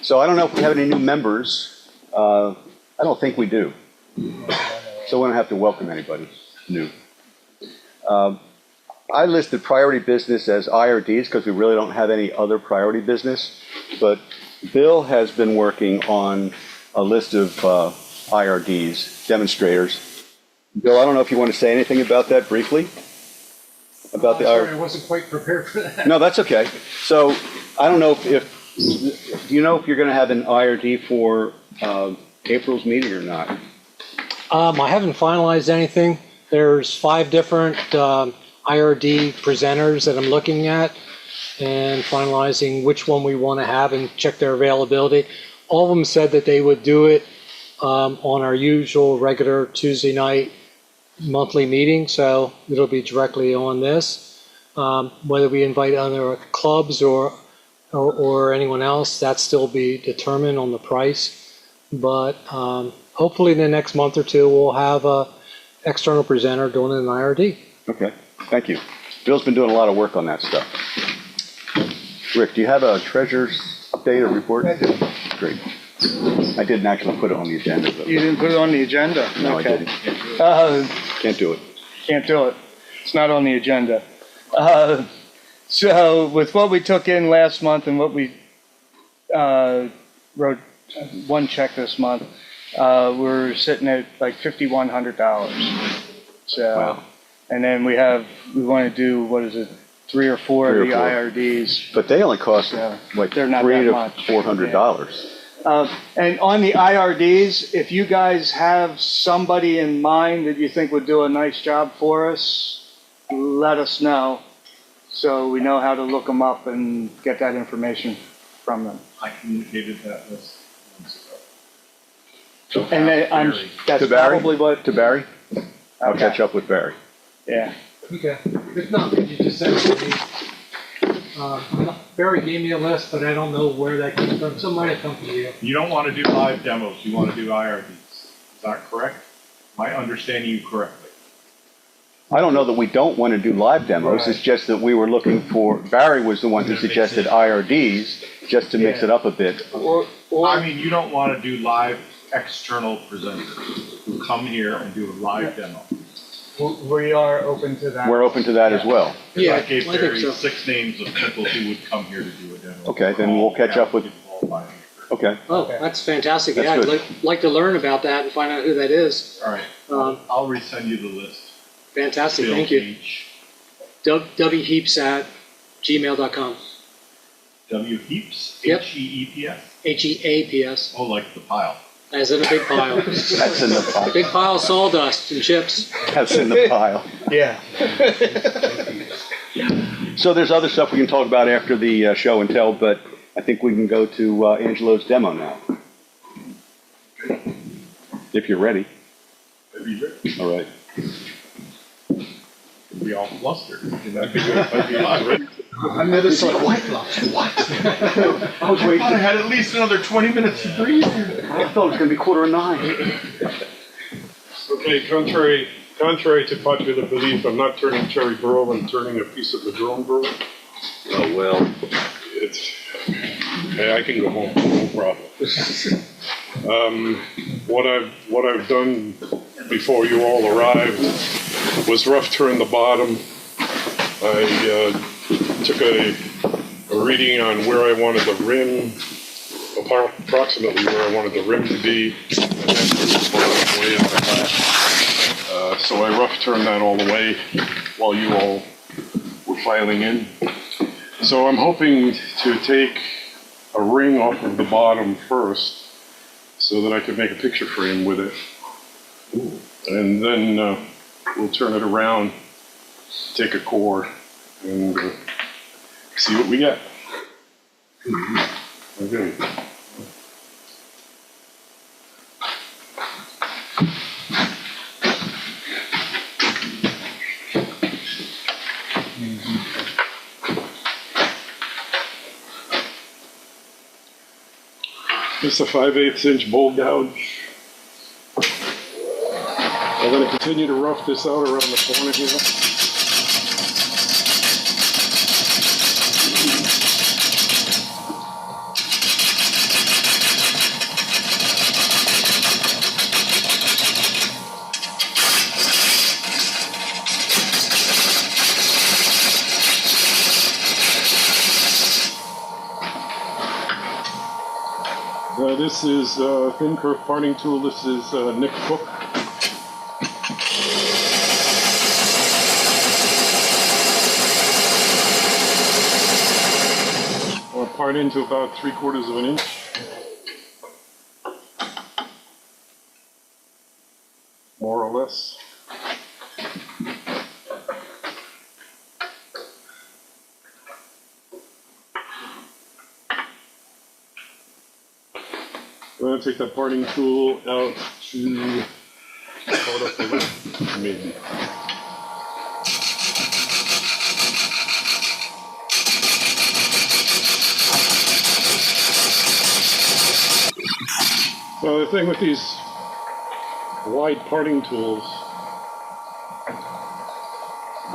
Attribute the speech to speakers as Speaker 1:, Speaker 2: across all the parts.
Speaker 1: So I don't know if we have any new members. I don't think we do. So we don't have to welcome anybody new. I listed priority business as IRDs because we really don't have any other priority business. But Bill has been working on a list of IRDs, demonstrators. Bill, I don't know if you want to say anything about that briefly? About the
Speaker 2: sorry, I wasn't quite prepared for that.
Speaker 1: No, that's okay. So I don't know if do you know if you're going to have an IRD for April's meeting or not?
Speaker 2: I haven't finalized anything. There's 5 different IRD presenters that I'm looking at and finalizing which one we want to have and check their availability. All of them said that they would do it on our usual regular Tuesday night monthly meeting, so it'll be directly on this. Whether we invite other clubs or anyone else, that still be determined on the price. But hopefully in the next month or two, we'll have a external presenter doing an IRD.
Speaker 1: Okay, thank you. Bill's been doing a lot of work on that stuff. Rick, do you have a treasurer's update or report?
Speaker 3: I do.
Speaker 1: Great. I didn't actually put it on the agenda. But
Speaker 3: You didn't put it on the agenda?
Speaker 1: no,
Speaker 3: Okay.
Speaker 1: I didn't. Can't do it.
Speaker 3: Can't do it. It's not on the agenda. So with what we took in last month and what we wrote one check this month, we're sitting at like $5,100. So,
Speaker 1: Wow.
Speaker 3: and then we want to do, what is it, 3 or 4 of the IRDs.
Speaker 1: But they only cost
Speaker 3: Yeah.
Speaker 1: like
Speaker 3: They're not
Speaker 1: $300
Speaker 3: that
Speaker 1: to
Speaker 3: much.
Speaker 1: $400.
Speaker 3: And on the IRDs, if you guys have somebody in mind that you think would do a nice job for us, let us know so we know how to look them up and get that information from them.
Speaker 4: I communicated that list months ago.
Speaker 3: And then that's
Speaker 1: To Barry?
Speaker 3: probably what.
Speaker 1: To Barry? I'll
Speaker 3: Okay.
Speaker 1: catch up with Barry.
Speaker 3: Yeah.
Speaker 2: Okay. If not, could you just send it to me? Barry gave me a list, but I don't know where that came from. Somebody come to you.
Speaker 4: You don't want to do live demos, you want to do IRDs. Is that correct? Am I understanding you correctly?
Speaker 1: I don't know that we don't want to do live demos.
Speaker 3: Right.
Speaker 1: It's just that we were looking for, Barry was the one who suggested IRDs just to mix it up a bit.
Speaker 4: I mean, you don't want to do live external presenters who come here and do a live demo.
Speaker 3: We are open to that.
Speaker 1: We're open to that as well.
Speaker 4: Because
Speaker 2: Yeah,
Speaker 4: I gave
Speaker 2: I think
Speaker 4: Barry
Speaker 2: so.
Speaker 4: 6 names of people who would come here to do a demo.
Speaker 1: Okay, then we'll catch up with, okay.
Speaker 2: Oh,
Speaker 3: Okay.
Speaker 2: that's fantastic.
Speaker 1: That's
Speaker 2: Yeah, I'd
Speaker 1: good.
Speaker 2: like to learn about that and find out who that is.
Speaker 4: All right, I'll resend you the list.
Speaker 2: Fantastic,
Speaker 4: Bill
Speaker 2: thank you.
Speaker 4: H.
Speaker 2: wheeps@gmail.com.
Speaker 4: W Heaps?
Speaker 2: Yep.
Speaker 4: H-E-E-P-S?
Speaker 2: HEAPS,
Speaker 4: Oh, like the pile.
Speaker 2: as in a big pile.
Speaker 1: That's in the pile.
Speaker 2: Big pile of sawdust and chips.
Speaker 1: That's in the pile.
Speaker 3: Yeah.
Speaker 1: So there's other stuff we can talk about after the show and tell, but I think we can go to Angelo's demo now. If you're ready. All right.
Speaker 4: We all flustered. That'd be good. I'd be ready.
Speaker 2: I never saw a white
Speaker 1: What? I was
Speaker 4: I
Speaker 1: waiting.
Speaker 4: thought I had at least another 20 minutes to breathe.
Speaker 1: I thought it was going to be 8:45.
Speaker 5: Okay, contrary to popular belief, I'm not turning cherry burl, I'm turning a piece of the drone burl.
Speaker 1: Oh, well.
Speaker 5: It's, okay, I can go home, no problem. What I've done before you all arrived was rough turn the bottom. I took a reading on where I wanted the rim, approximately where I wanted the rim to be, and then took the bottom way in the back. So I rough turned that all the way while you all were filing in. So I'm hoping to take a ring off of the bottom first so that I can make a picture frame with it. And then we'll turn it around, take a core, and see what we get. Okay. It's a 5/8 inch bowl gouge. I'm going to continue to rough this out around the corner here. This is thin kerf parting tool. This is Nick Cook. I'll part into about 3/4 of an inch. More or less. I'm going to take that parting tool out to part up the lip, maybe. Well, the thing with these wide parting tools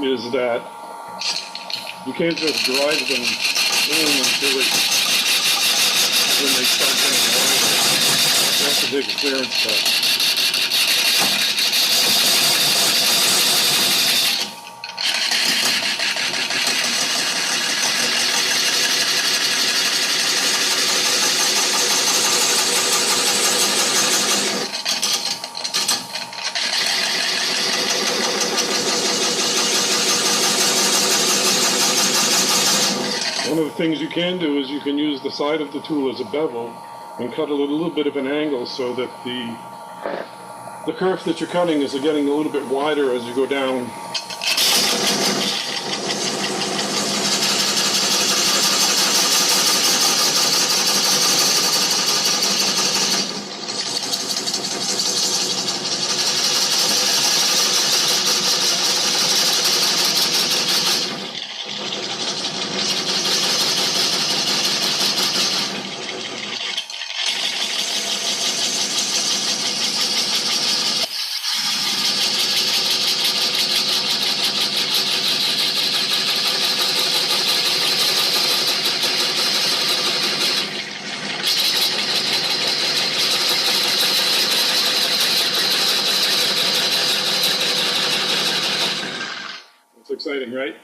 Speaker 5: is that you can't just drive them in until when they start getting wider. You have to take a clearance cut. One of the things you can do is you can use the side of the tool as a bevel and cut a little bit of an angle so that the kerf that you're cutting is getting a little bit wider as you go down. It's exciting, right?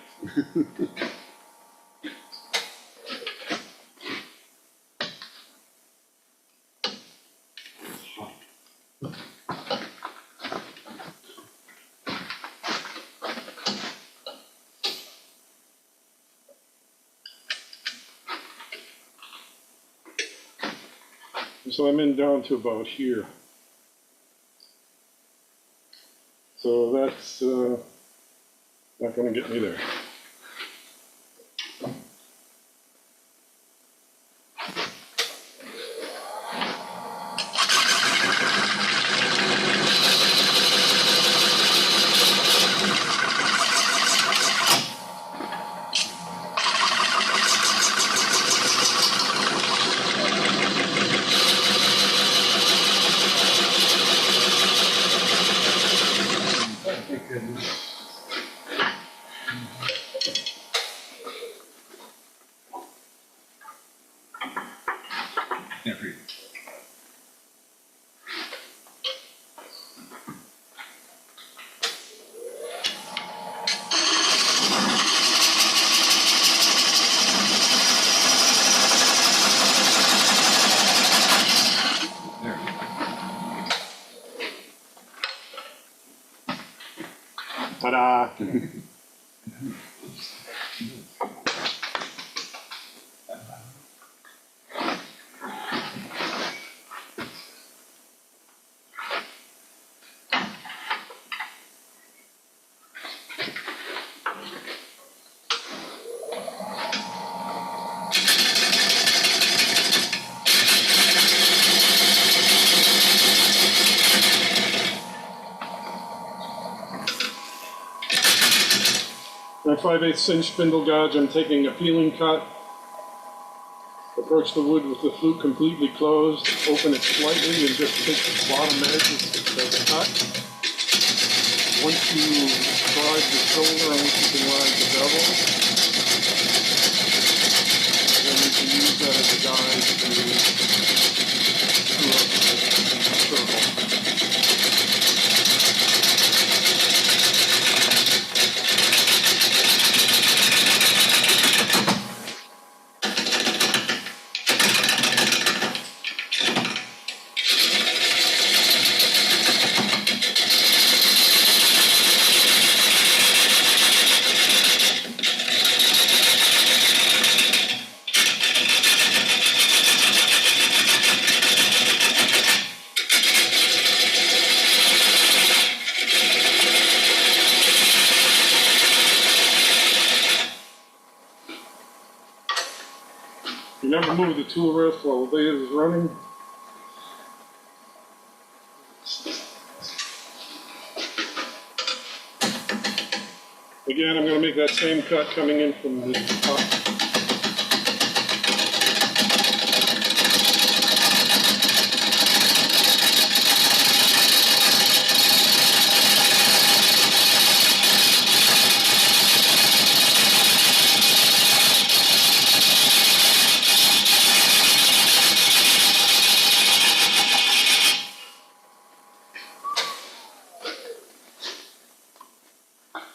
Speaker 5: So I'm in down to about here. So that's not going to get me there. Ta-da! At 5/8 inch spindle gouge, I'm taking a peeling cut. Approach the wood with the flute completely closed. Open it slightly and just take the bottom edges of the cut. Once you drive the shoulder on which you can ride the bevel, then you can use that as a guide to screw up the circle. never move the tool rest while the lathe is running. Again, I'm going to make that same cut coming in from the top.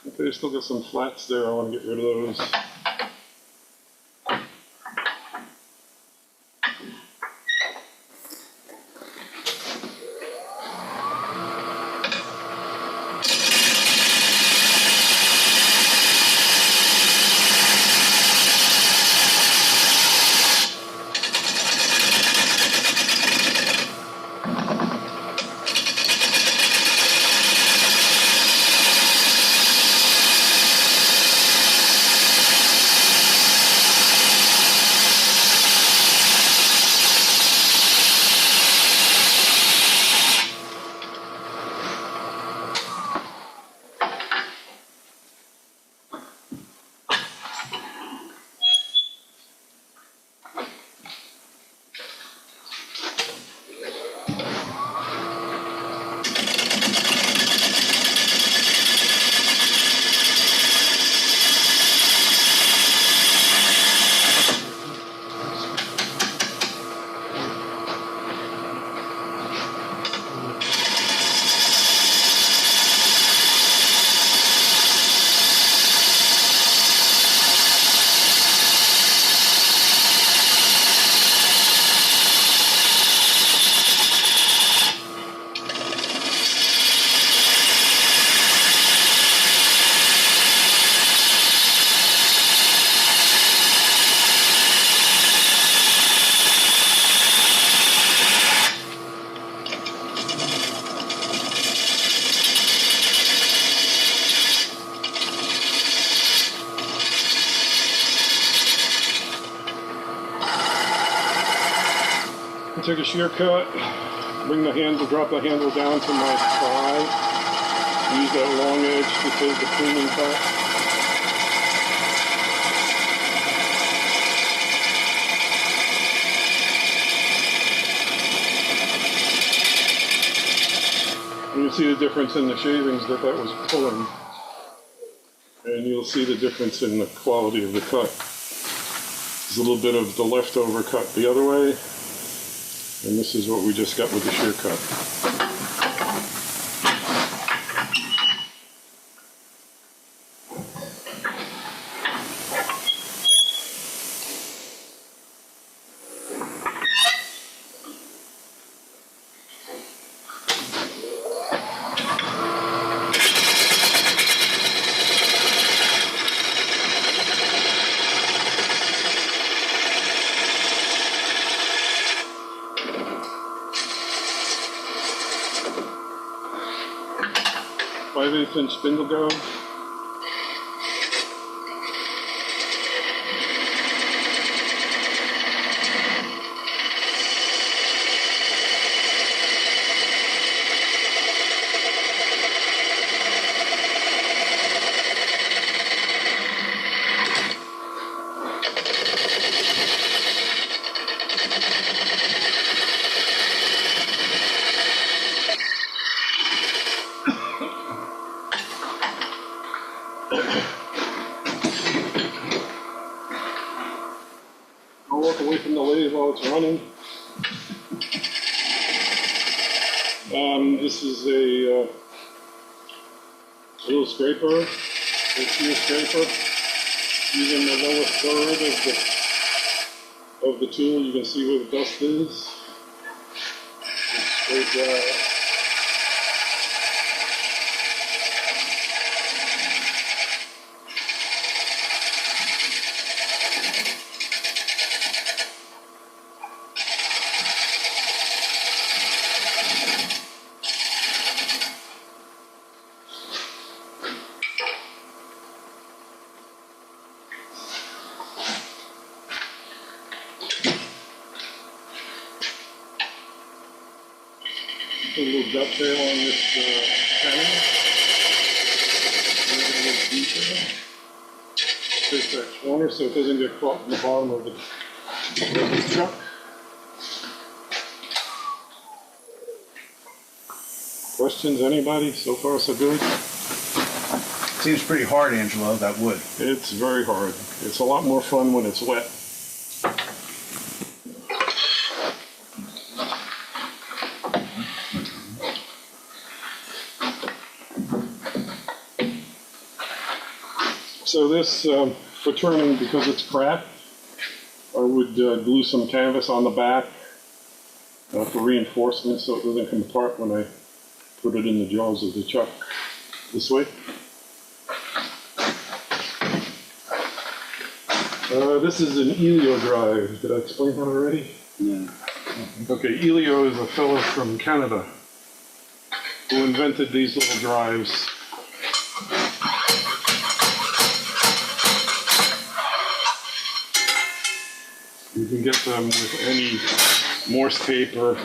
Speaker 5: Okay, still got some flats there. I want to get rid of those. Take a shear cut, bring the handle, drop the handle down to my thigh, use that long edge to take the cleaning cut. You can see the difference in the shavings that was pulling, and you'll see the difference in the quality of the cut. There's a little bit of the leftover cut the other way. And this is what we just got with the shear cut. Inch spindle go. I'll walk away from the lathe while it's running. This is a little scraper, a shear scraper, using the lowest third of the tool. You can see where the dust is. Just scrape that. a little dovetail on this panel. Make it a little deeper. Take that corner so it doesn't get caught in the bottom of the chuck. Questions, anybody? So far, so good?
Speaker 6: Seems pretty hard, Angelo, that wood.
Speaker 5: It's very hard. It's a lot more fun when it's wet. So this for turning, because it's cracked, I would glue some canvas on the back for reinforcement so it doesn't come apart when I put it in the jaws of the chuck. This way. This is an Elio drive. Did I explain that already?
Speaker 1: Yeah.
Speaker 5: Okay, Elio is a fellow from Canada who invented these little drives. You can get them with any Morse paper,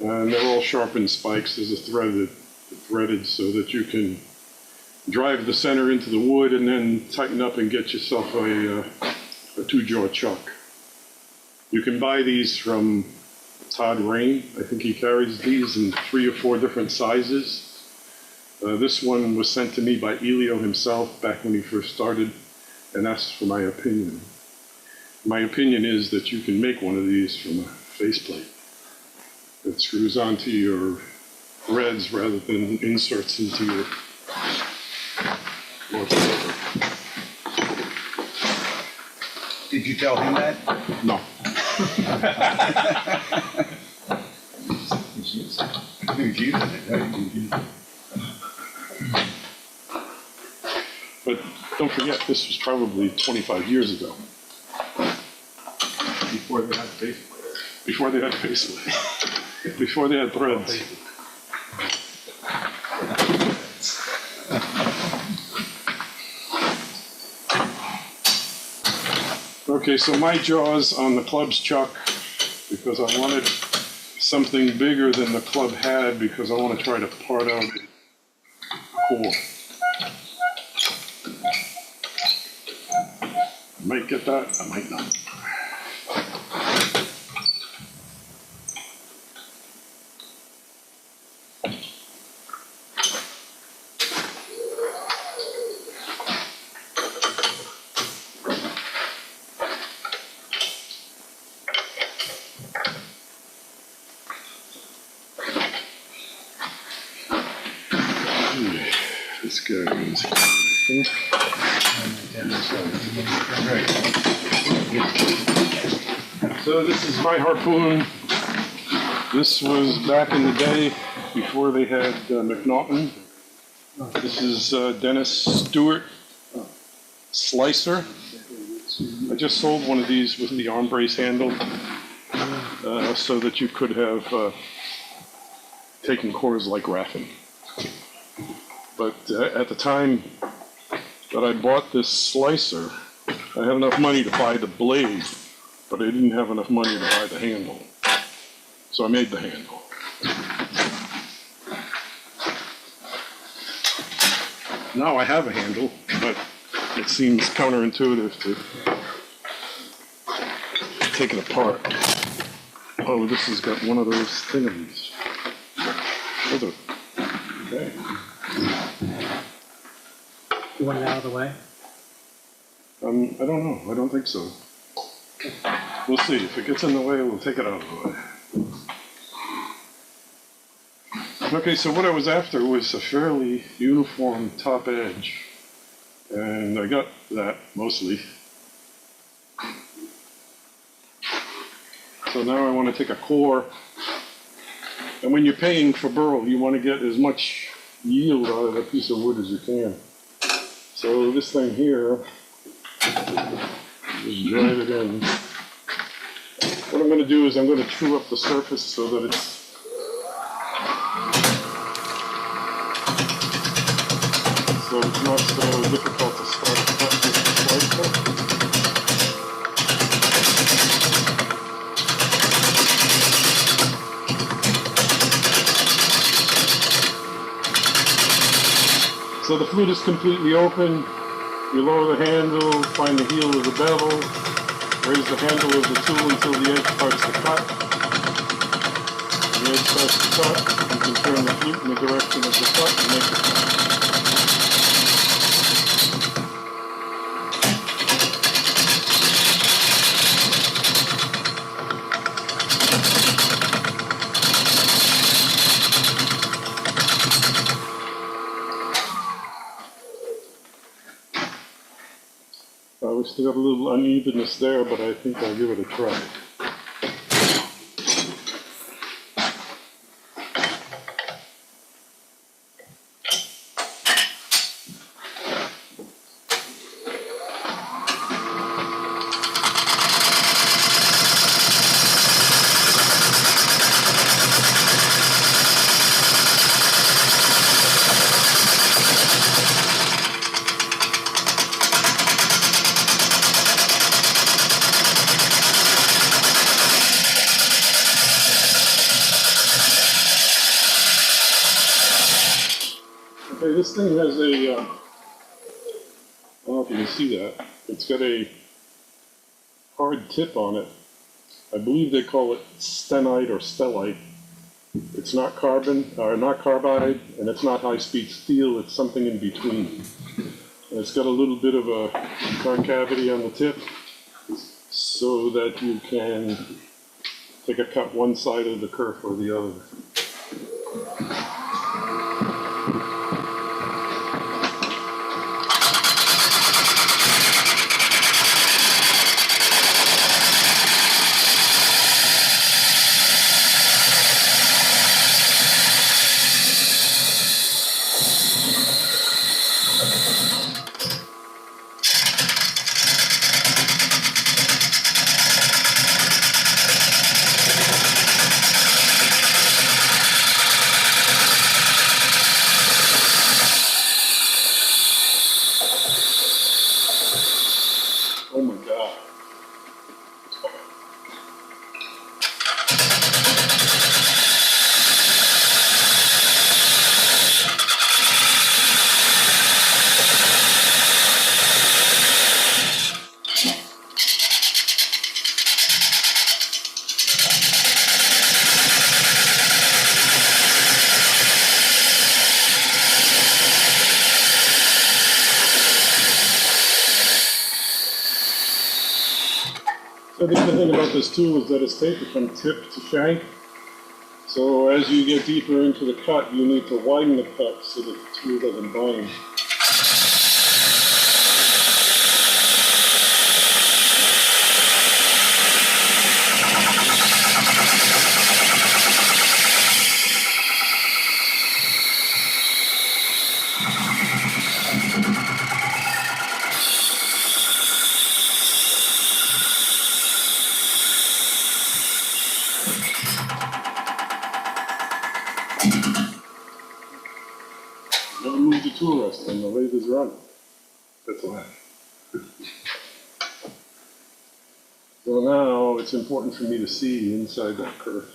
Speaker 5: and they're all sharpened spikes. There's a threaded so that you can drive the center into the wood and then tighten up and get yourself a two-jaw chuck. You can buy these from Todd Rain. I think he carries these in 3 or 4 different sizes. This one was sent to me by Elio himself back when he first started and asked for my opinion. My opinion is that you can make one of these from a faceplate that screws onto your threads rather than inserts into your Morse paper.
Speaker 6: Did you tell him that?
Speaker 5: No.
Speaker 6: Who's using it?
Speaker 5: But don't forget, this was probably 25 years ago.
Speaker 4: Before they had Facebook.
Speaker 5: Before they had faceplate. Before they had threads. Okay, so my jaws on the club's chuck, because I wanted something bigger than the club had, because I want to try to part out the core. I might get that, I might not. This guy is, I think. So this is my harpoon. This was back in the day before they had McNaughton. This is Dennis Stewart slicer. I just sold one of these with the arm brace handle so that you could have taken cores like Raffin. But at the time that I bought this slicer, I had enough money to buy the blade, but I didn't have enough money to buy the handle. So I made the handle. Now I have a handle, but it seems counterintuitive to take it apart. Oh, this has got one of those thingies. Okay.
Speaker 2: You want it out of the way?
Speaker 5: I don't know. I don't think so. We'll see. If it gets in the way, we'll take it out of the way. Okay, so what I was after was a fairly uniform top edge. And I got that mostly. So now I want to take a core. And when you're paying for burl, you want to get as much yield out of a piece of wood as you can. So this thing here, just drive it in. What I'm going to do is I'm going to true up the surface so that it's not so difficult to start cut with the slicer. So the flute is completely open. You lower the handle, find the heel of the bevel, raise the handle of the tool until the edge starts to cut. When the edge starts to cut, you can turn the flute in the direction of the cut and make it cut. We still got a little unevenness there, but I think I'll give it a try. Okay, this thing has a, I don't know if you can see that, it's got a hard tip on it. I believe they call it stenite or stellite. It's not carbon, or not carbide, and it's not high-speed steel, it's something in between. And it's got a little bit of a concavity on the tip, so that you can take a cut one side of the kerf or the other. Oh my God. So the other thing about this tool is that it's tapered from tip to shank. So as you get deeper into the cut, you need to widen the cut so that the tool doesn't bind. Never move the tool rest and the lathe is running. That's why. So now it's important for me to see inside that curve.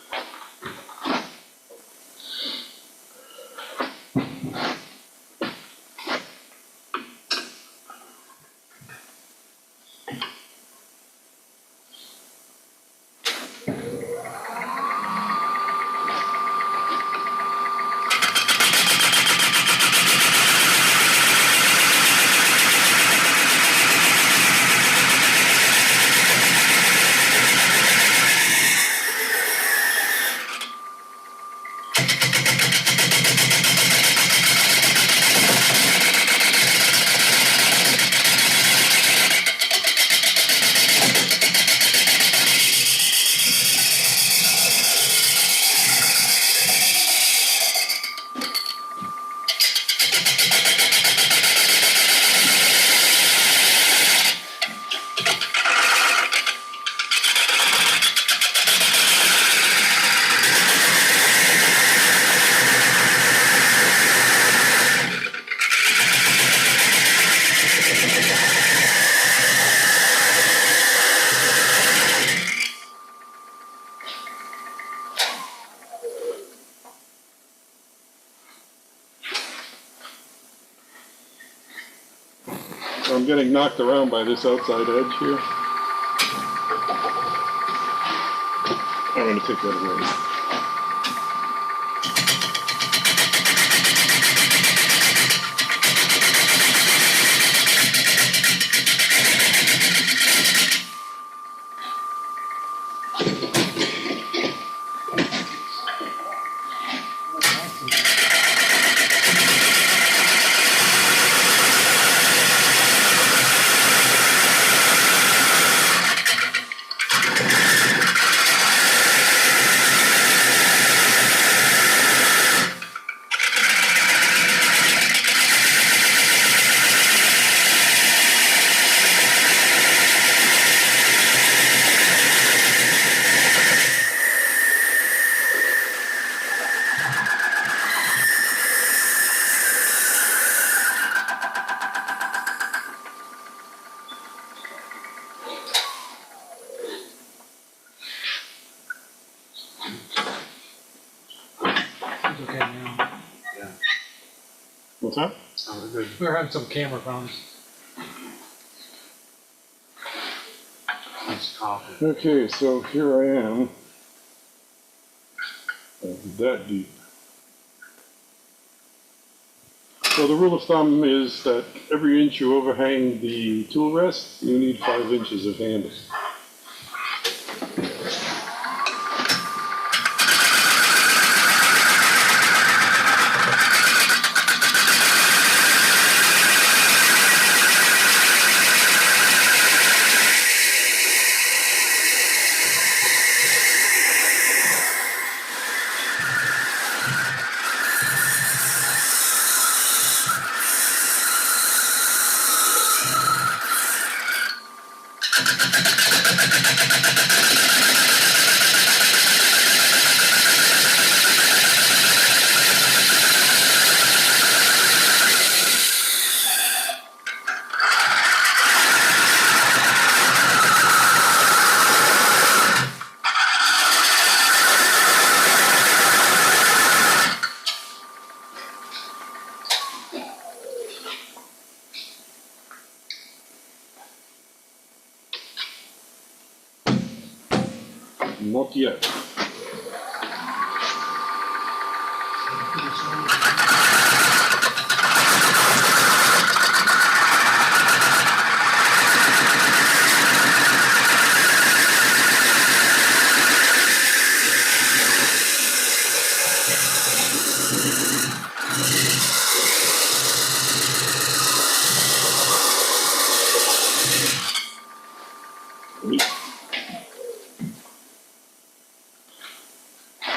Speaker 5: I'm getting knocked around by this outside edge here. I'm going to take that away.
Speaker 2: Okay now.
Speaker 5: What's that?
Speaker 2: We're having some camera problems.
Speaker 5: Okay, so here I am. That deep. So the rule of thumb is that every inch you overhang the tool rest, you need 5 inches of handle. Not yet.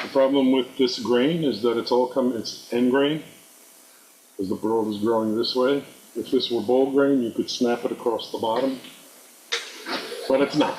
Speaker 5: The problem with this grain is that it's end grain, because the world is growing this way. If this were bowl grain, you could snap it across the bottom, but it's not.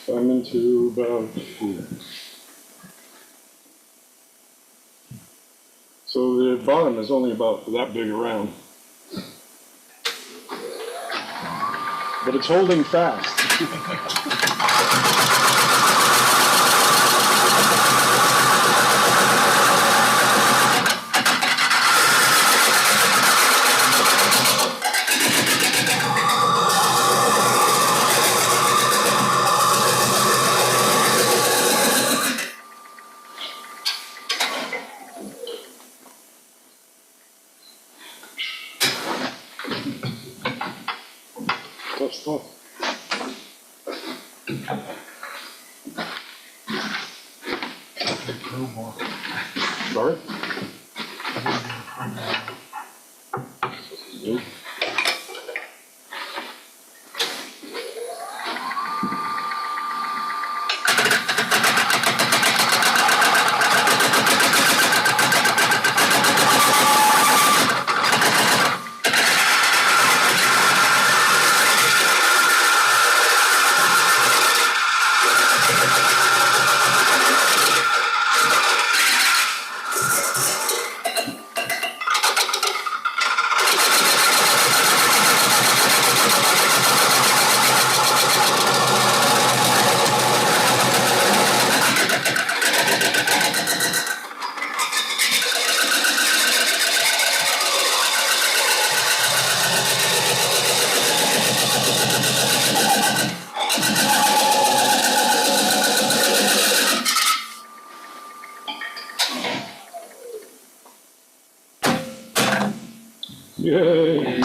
Speaker 5: I'm into about here. So the bottom is only about that big around. But it's holding fast. Tough stuff. Sorry? Nope. Yay!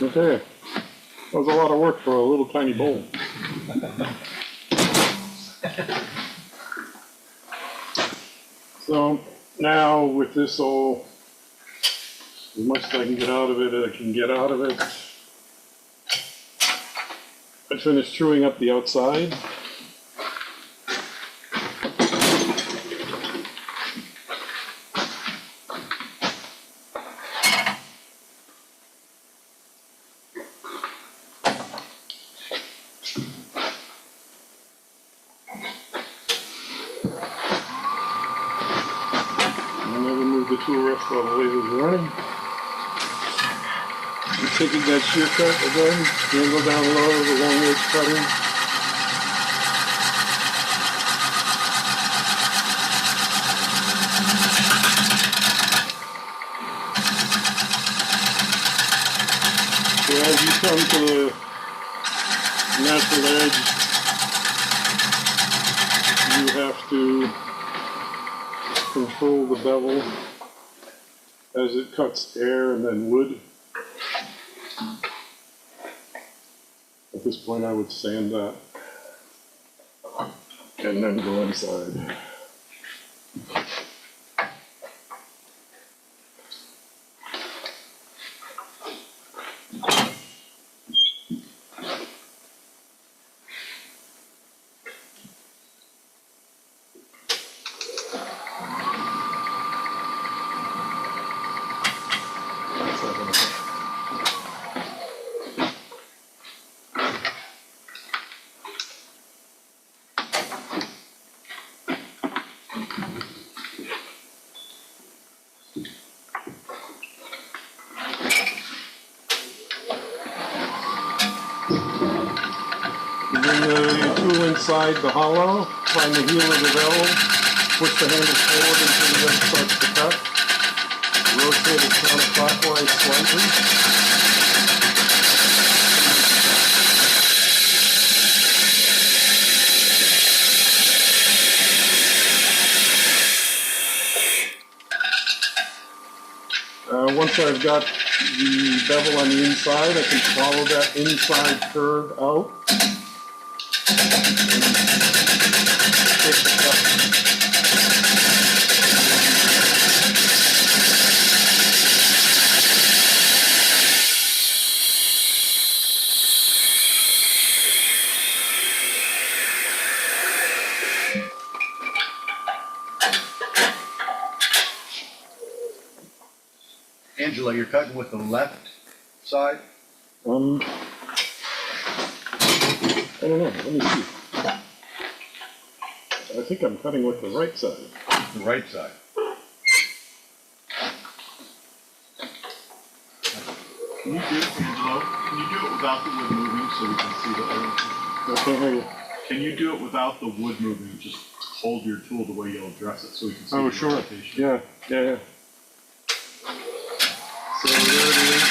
Speaker 5: Okay. That was a lot of work for a little tiny bowl. So now with this all, as much as I can get out of it, I can get out of it. I finished truing up the outside. The tool rest while the lathe is running. I'm taking that shear cut again, angle down low, the long edge cutting. So as you come to the natural edge, you have to control the bevel as it cuts air and then wood. At this point I would sand that and then go inside. Bring the tool inside the hollow, find the heel of the bevel, push the handle forward until the gun starts to cut. Rotate it counterclockwise slightly. Once I've got the bevel on the inside, I can follow that inside curve out.
Speaker 6: Angelo, you're cutting with the left side?
Speaker 5: don't know, let me see. I think I'm cutting with the right side.
Speaker 6: The right side.
Speaker 4: Can you do it, Angelo? Can you do it without the wood moving so we can see the other?
Speaker 5: I can't hear you.
Speaker 4: Can you do it without the wood moving? Just hold your tool the way you'll address it so we can see
Speaker 5: Oh,
Speaker 4: the
Speaker 5: sure.
Speaker 4: rotation.
Speaker 5: Yeah. So there it is.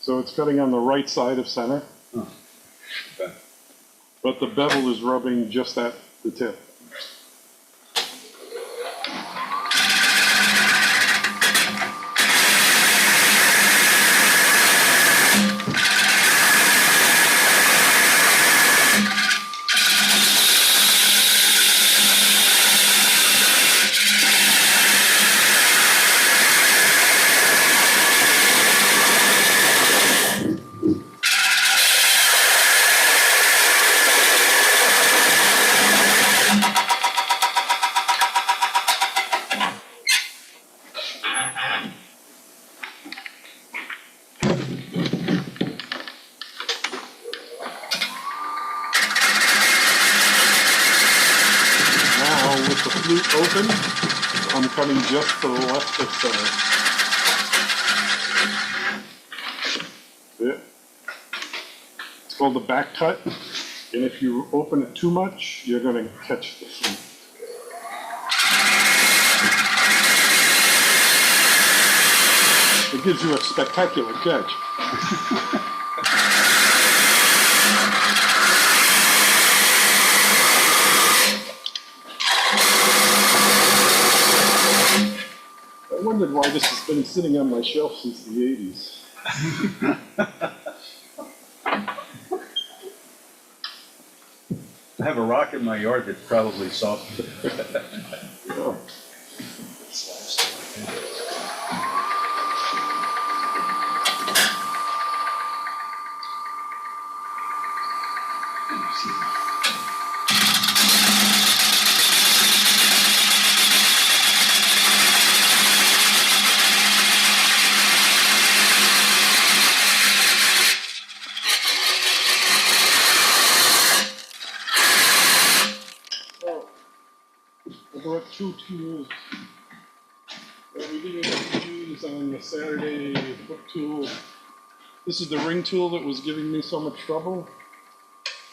Speaker 5: So it's cutting on the right side of center.
Speaker 6: Okay.
Speaker 5: But the bevel is rubbing just at the tip. Now with the flute open, I'm cutting just to the left of center. Yeah. It's called the back cut, and if you open it too much, you're going to catch the flute. It gives you a spectacular catch. I wondered why this has been sitting on my shelf since the 80s.
Speaker 6: I have a rock in my yard that's probably soft.
Speaker 5: Oh. I brought two tools that we didn't use on the Saturday hook tool. This is the ring tool that was giving me so much trouble.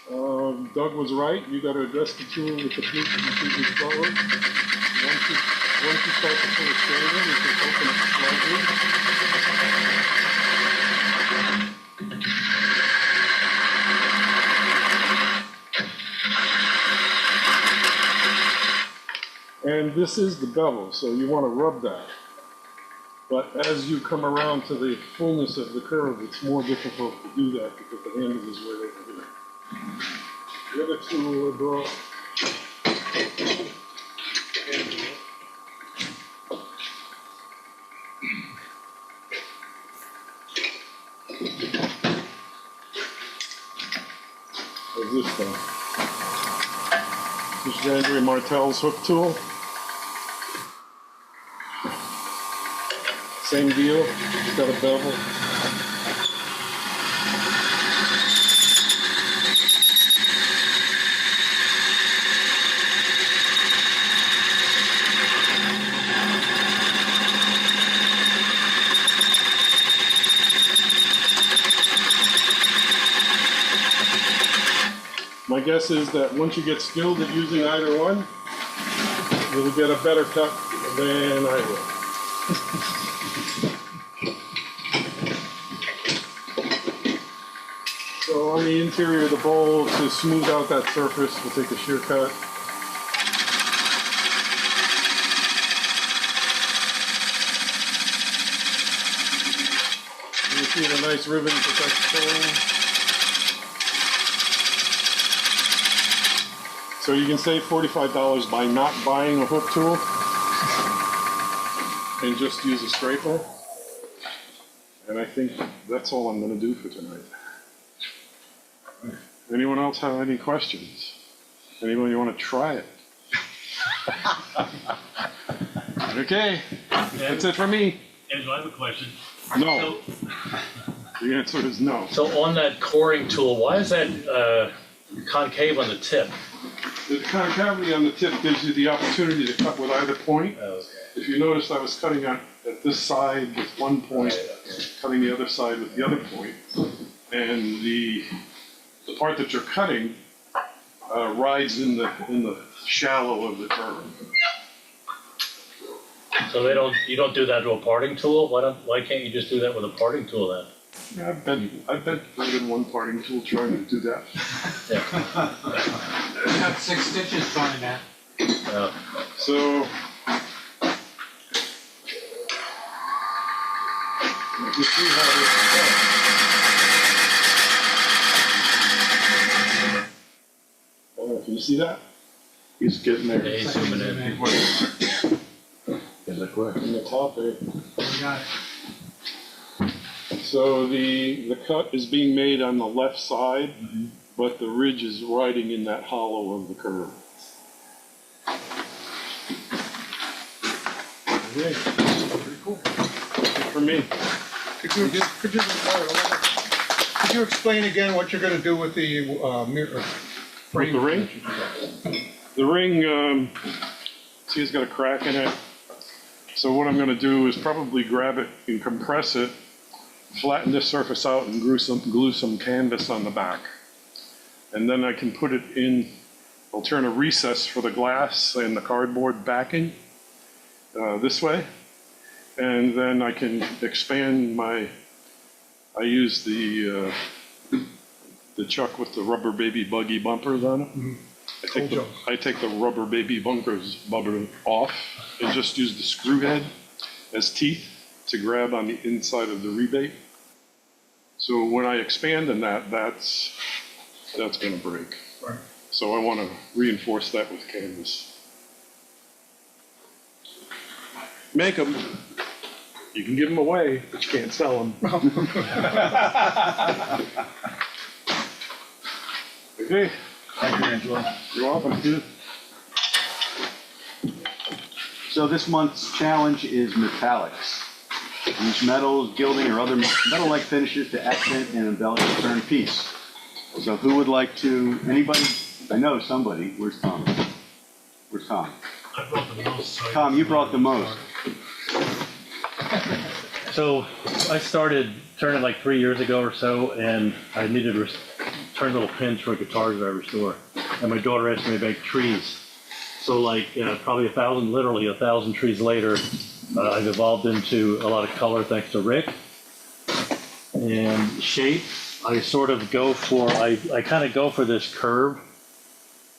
Speaker 5: Doug was right. You got to address the tool with the flute completely forward. Once you start to pull it straight in, you can open it slightly. And this is the bevel, so you want to rub that. But as you come around to the fullness of the curve, it's more difficult to do that because the handle is where they can do it. The other tool I brought is this thing. This is Andrew Martel's hook tool. Same deal, it's got a bevel. My guess is that once you get skilled at using either one, you'll get a better cut than I will. So on the interior of the bowl, to smooth out that surface, we'll take a shear cut. And you see the nice ribbon protects the tool. So you can save $45 by not buying a hook tool and just use a scraper. And I think that's all I'm going to do for tonight. Anyone else have any questions? Anyone you want to try it? Okay, that's it for me.
Speaker 7: Angelo, I have a question.
Speaker 5: No.
Speaker 7: So,
Speaker 5: The answer is no.
Speaker 7: So on that coring tool, why is that concave on the tip?
Speaker 5: The concavity on the tip gives you the opportunity to cut with either point.
Speaker 7: Okay.
Speaker 5: If you notice, I was cutting at this side with one point, cutting the other side with the other point. And the part that you're cutting rides in the shallow of the curve.
Speaker 7: So you don't do that to a parting tool? Why can't you just do that with a parting tool then?
Speaker 5: Yeah, I've been more than one parting tool trying to do that.
Speaker 7: Yeah.
Speaker 2: Got 6 stitches trying that.
Speaker 5: So you see how this is. Oh, can you see that? He's getting there.
Speaker 7: Yeah, he's zooming in.
Speaker 6: Is it quick?
Speaker 5: In the top there.
Speaker 2: We got it.
Speaker 5: So the cut is being made on the left side, but the ridge is riding in that hollow of the curve. Okay. Pretty cool. Good for me.
Speaker 3: Could you explain again what you're gonna do with the mirror?
Speaker 5: With the ring? The ring, see it's got a crack in it. So what I'm gonna do is probably grab it and compress it, flatten this surface out and glue some canvas on the back. And then I can put it in, I'll turn a recess for the glass and the cardboard backing this way. And then I can expand I use the chuck with the rubber baby buggy bumpers on it. I take the rubber baby bumpers off and just use the screw head as teeth to grab on the inside of the rebate. So when I expand in that's going to break.
Speaker 3: Right.
Speaker 5: So I want to reinforce that with canvas. Make them. You can give them away, but you can't sell them. Okay.
Speaker 6: Thank you, Angelo.
Speaker 5: You're welcome.
Speaker 1: So this month's challenge is metallics. Use metals, gilding, or other metal-like finishes to accent and embellish a turn piece. So who would like to, anybody? I know somebody. Where's Tom? Where's Tom?
Speaker 7: I brought the most.
Speaker 1: Tom, you brought the most.
Speaker 8: So I started turning like 3 years ago or so, and I needed to turn little pins for a guitar that I restore. And my daughter asked me to make trees. So like probably literally a thousand trees later, I've evolved into a lot of color thanks to Rick. And shape, I sort of go for, I kind of go for this curve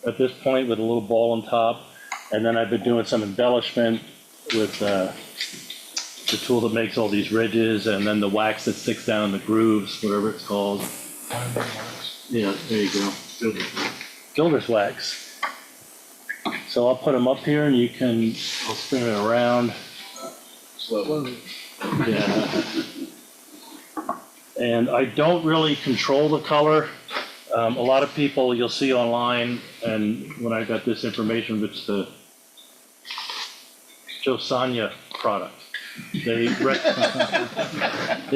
Speaker 8: at this point with a little ball on top. And then I've been doing some embellishment with the tool that makes all these ridges, and then the wax that sticks down the grooves, whatever it's called. Yeah, there you go. Gilder's wax. So I'll put them up here, and I'll spin it around.
Speaker 6: Slowly.
Speaker 8: Yeah. And I don't really control the color. A lot of people you'll see online, and when I got this information, it's the Josanya product. They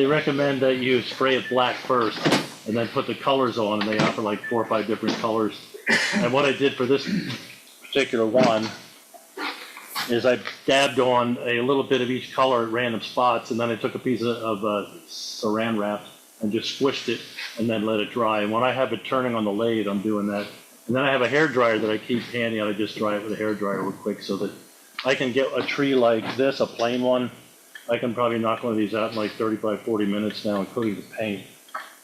Speaker 8: recommend that you spray it black first and then put the colors on, and they offer like 4 or 5 different colors. And what I did for this particular one is I dabbed on a little bit of each color at random spots, and then I took a piece of saran wrap and just squished it and then let it dry. And when I have it turning on the lathe, I'm doing that. And then I have a hair dryer that I keep handy, and I just dry it with a hair dryer real quick so that I can get a tree like this, a plain one. I can probably knock one of these out in like 35, 40 minutes now, including the paint.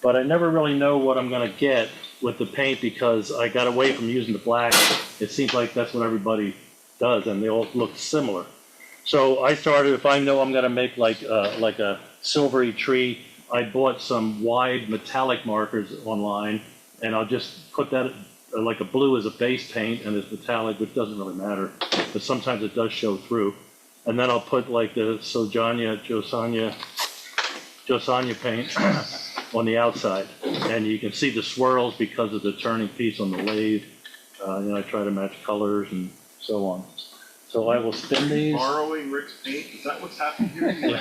Speaker 8: But I never really know what I'm gonna get with the paint because I got away from using the black. It seems like that's what everybody does, and they all look similar. So I started, if I know I'm gonna make like a silvery tree, I bought some wide metallic markers online, and I'll just put that like a blue as a base paint, and it's metallic, which doesn't really matter, but sometimes it does show through. And then I'll put like the Josanya paint on the outside, and you can see the swirls because of the turning piece on the lathe. I try to match colors and so on. So I will spin these.
Speaker 4: Borrowing Rick's paint, is that what's happening here?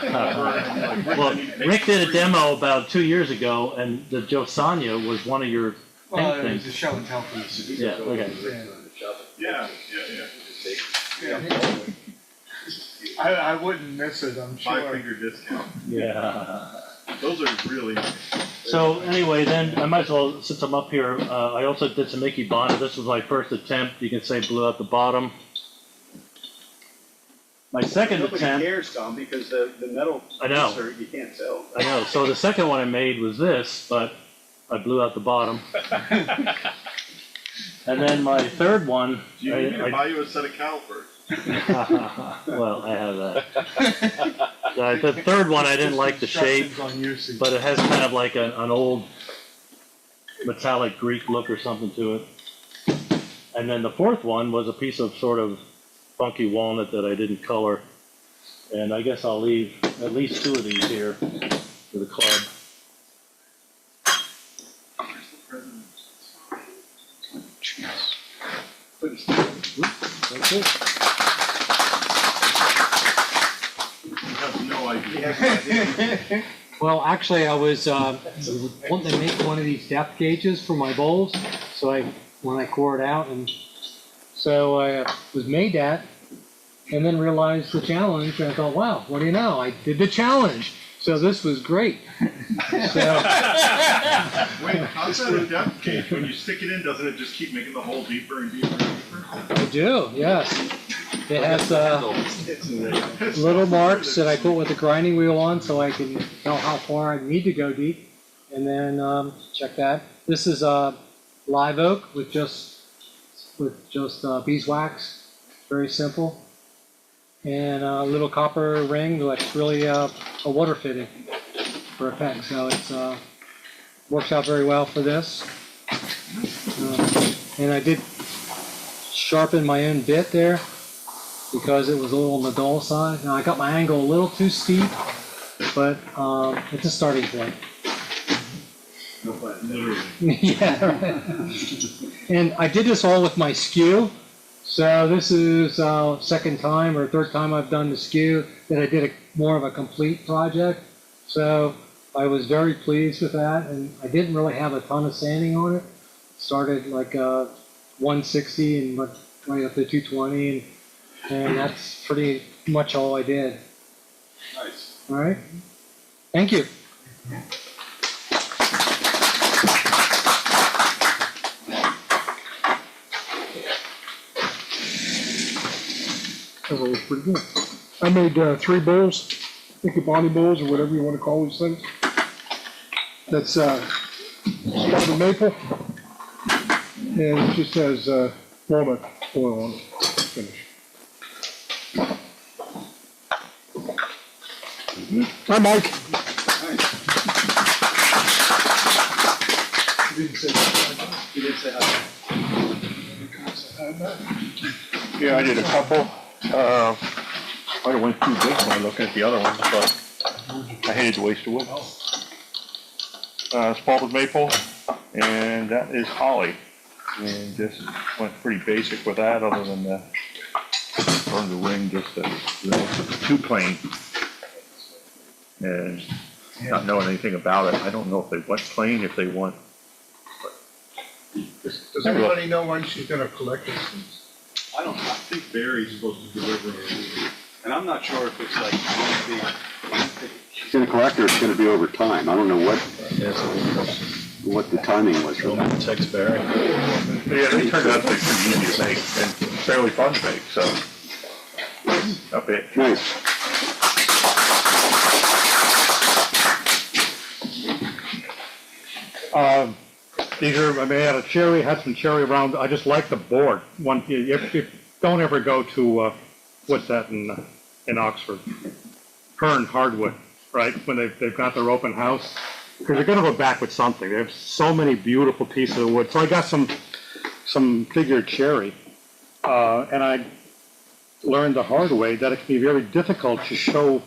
Speaker 8: Well, Rick did a demo about 2 years ago, and the Josanya was one of your
Speaker 3: Well,
Speaker 8: paint
Speaker 3: it was a
Speaker 8: things.
Speaker 3: show and tell from the city.
Speaker 8: Yeah, okay.
Speaker 4: Yeah.
Speaker 3: I wouldn't miss it, I'm sure.
Speaker 4: 5-finger discount.
Speaker 8: Yeah.
Speaker 4: Those are really nice.
Speaker 8: So anyway, then I might as well, since I'm up here, I also did some Mickey Bonnet. This was my first attempt. You can say blew out the bottom. My second
Speaker 1: Nobody
Speaker 8: attempt.
Speaker 1: cares, Tom, because the metal
Speaker 8: I know.
Speaker 1: insert you can't tell.
Speaker 8: I know. So the second one I made was this, but I blew out the bottom. And then my third one.
Speaker 4: Do you need me to buy you a set of calipers?
Speaker 8: Well, I have that. The third one I didn't like the shape,
Speaker 3: Instructions on usage.
Speaker 8: but it has kind of like an old metallic Greek look or something to it. And then the fourth one was a piece of sort of funky walnut that I didn't color. And I guess I'll leave at least 2 of these here for the club. That's it.
Speaker 4: You have no idea.
Speaker 2: Well, actually, I was wanting to make one of these depth gauges for my bowls. So when I core it out, and so I was made that, and then realized the challenge, and I thought, wow, what do you know? I did the challenge. So this was great. So
Speaker 4: Wait, how's that a depth gauge? When you stick it in, doesn't it just keep making the hole deeper and deeper and deeper?
Speaker 2: I do, yes. It has little marks that I put with the grinding wheel on, so I can tell how far I need to go deep. And then check that. This is live oak with just beeswax, very simple, and a little copper ring that's really a water fitting for effect. So it works out very well for this. And I did sharpen my own bit there because it was a little on the dull side. Now I got my angle a little too steep, but it's a starting point.
Speaker 4: Literally.
Speaker 2: Yeah, right. And I did this all with my skew. So this is second time or third time I've done the skew that I did more of a complete project. So I was very pleased with that, and I didn't really have a ton of sanding on it. Started like 160 and went right up to 220, and that's pretty much all I did.
Speaker 4: Nice.
Speaker 2: All right. Thank you.
Speaker 9: That was pretty good. I made 3 bowls, Ikebani bowls or whatever you want to call these things. That's spotted maple, and it just has walnut oil on it. Finish. Hi, Mike.
Speaker 1: You didn't say hi.
Speaker 10: Yeah, I did a couple. I went too big when I looked at the other ones, but I hated to waste the wood. Spalted maple, and that is holly. And just went pretty basic with that, other than the burned the ring just too plain. And not knowing anything about it, I don't know if they want plain, if they want.
Speaker 9: Does everybody know when she's gonna collect these things?
Speaker 1: I don't, I think Barry's supposed to deliver it. And I'm not sure if it's like,
Speaker 11: She's gonna collect or it's gonna be over time. I don't know what the timing was for that.
Speaker 6: Text Barry.
Speaker 10: Yeah, they turned out to be pretty easy to make and fairly fun to make, so. Up it.
Speaker 11: Nice.
Speaker 9: These are, I mean, I had a cherry, had some cherry around. I just like the board. You don't ever go to, what's that in Oxford? Kern Hardwood, right? When they've got their open house. Because they're gonna go back with something. They have so many beautiful pieces of wood. So I got some figured cherry. And I learned the hard way that it can be very difficult to show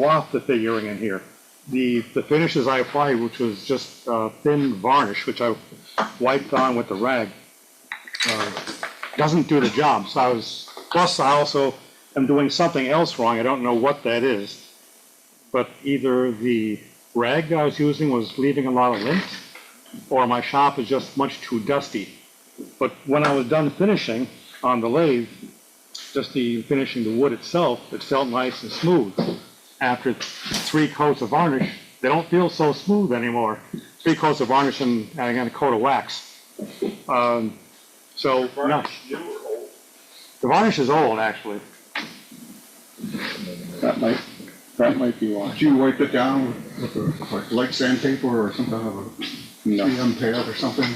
Speaker 9: off the figuring in here. The finishes I applied, which was just thin varnish, which I wiped on with the rag, doesn't do the job. So I was Plus, I also am doing something else wrong. I don't know what that is. But either the rag I was using was leaving a lot of lint, or my shop is just much too dusty. But when I was done finishing on the lathe, just finishing the wood itself, it felt nice and smooth. After 3 coats of varnish, they don't feel so smooth anymore. 3 coats of varnish and I got a coat of wax. So, no. The varnish is old, actually.
Speaker 11: That might be why.
Speaker 12: Did you wipe it down with like light sandpaper or some kind of a 3M pad or something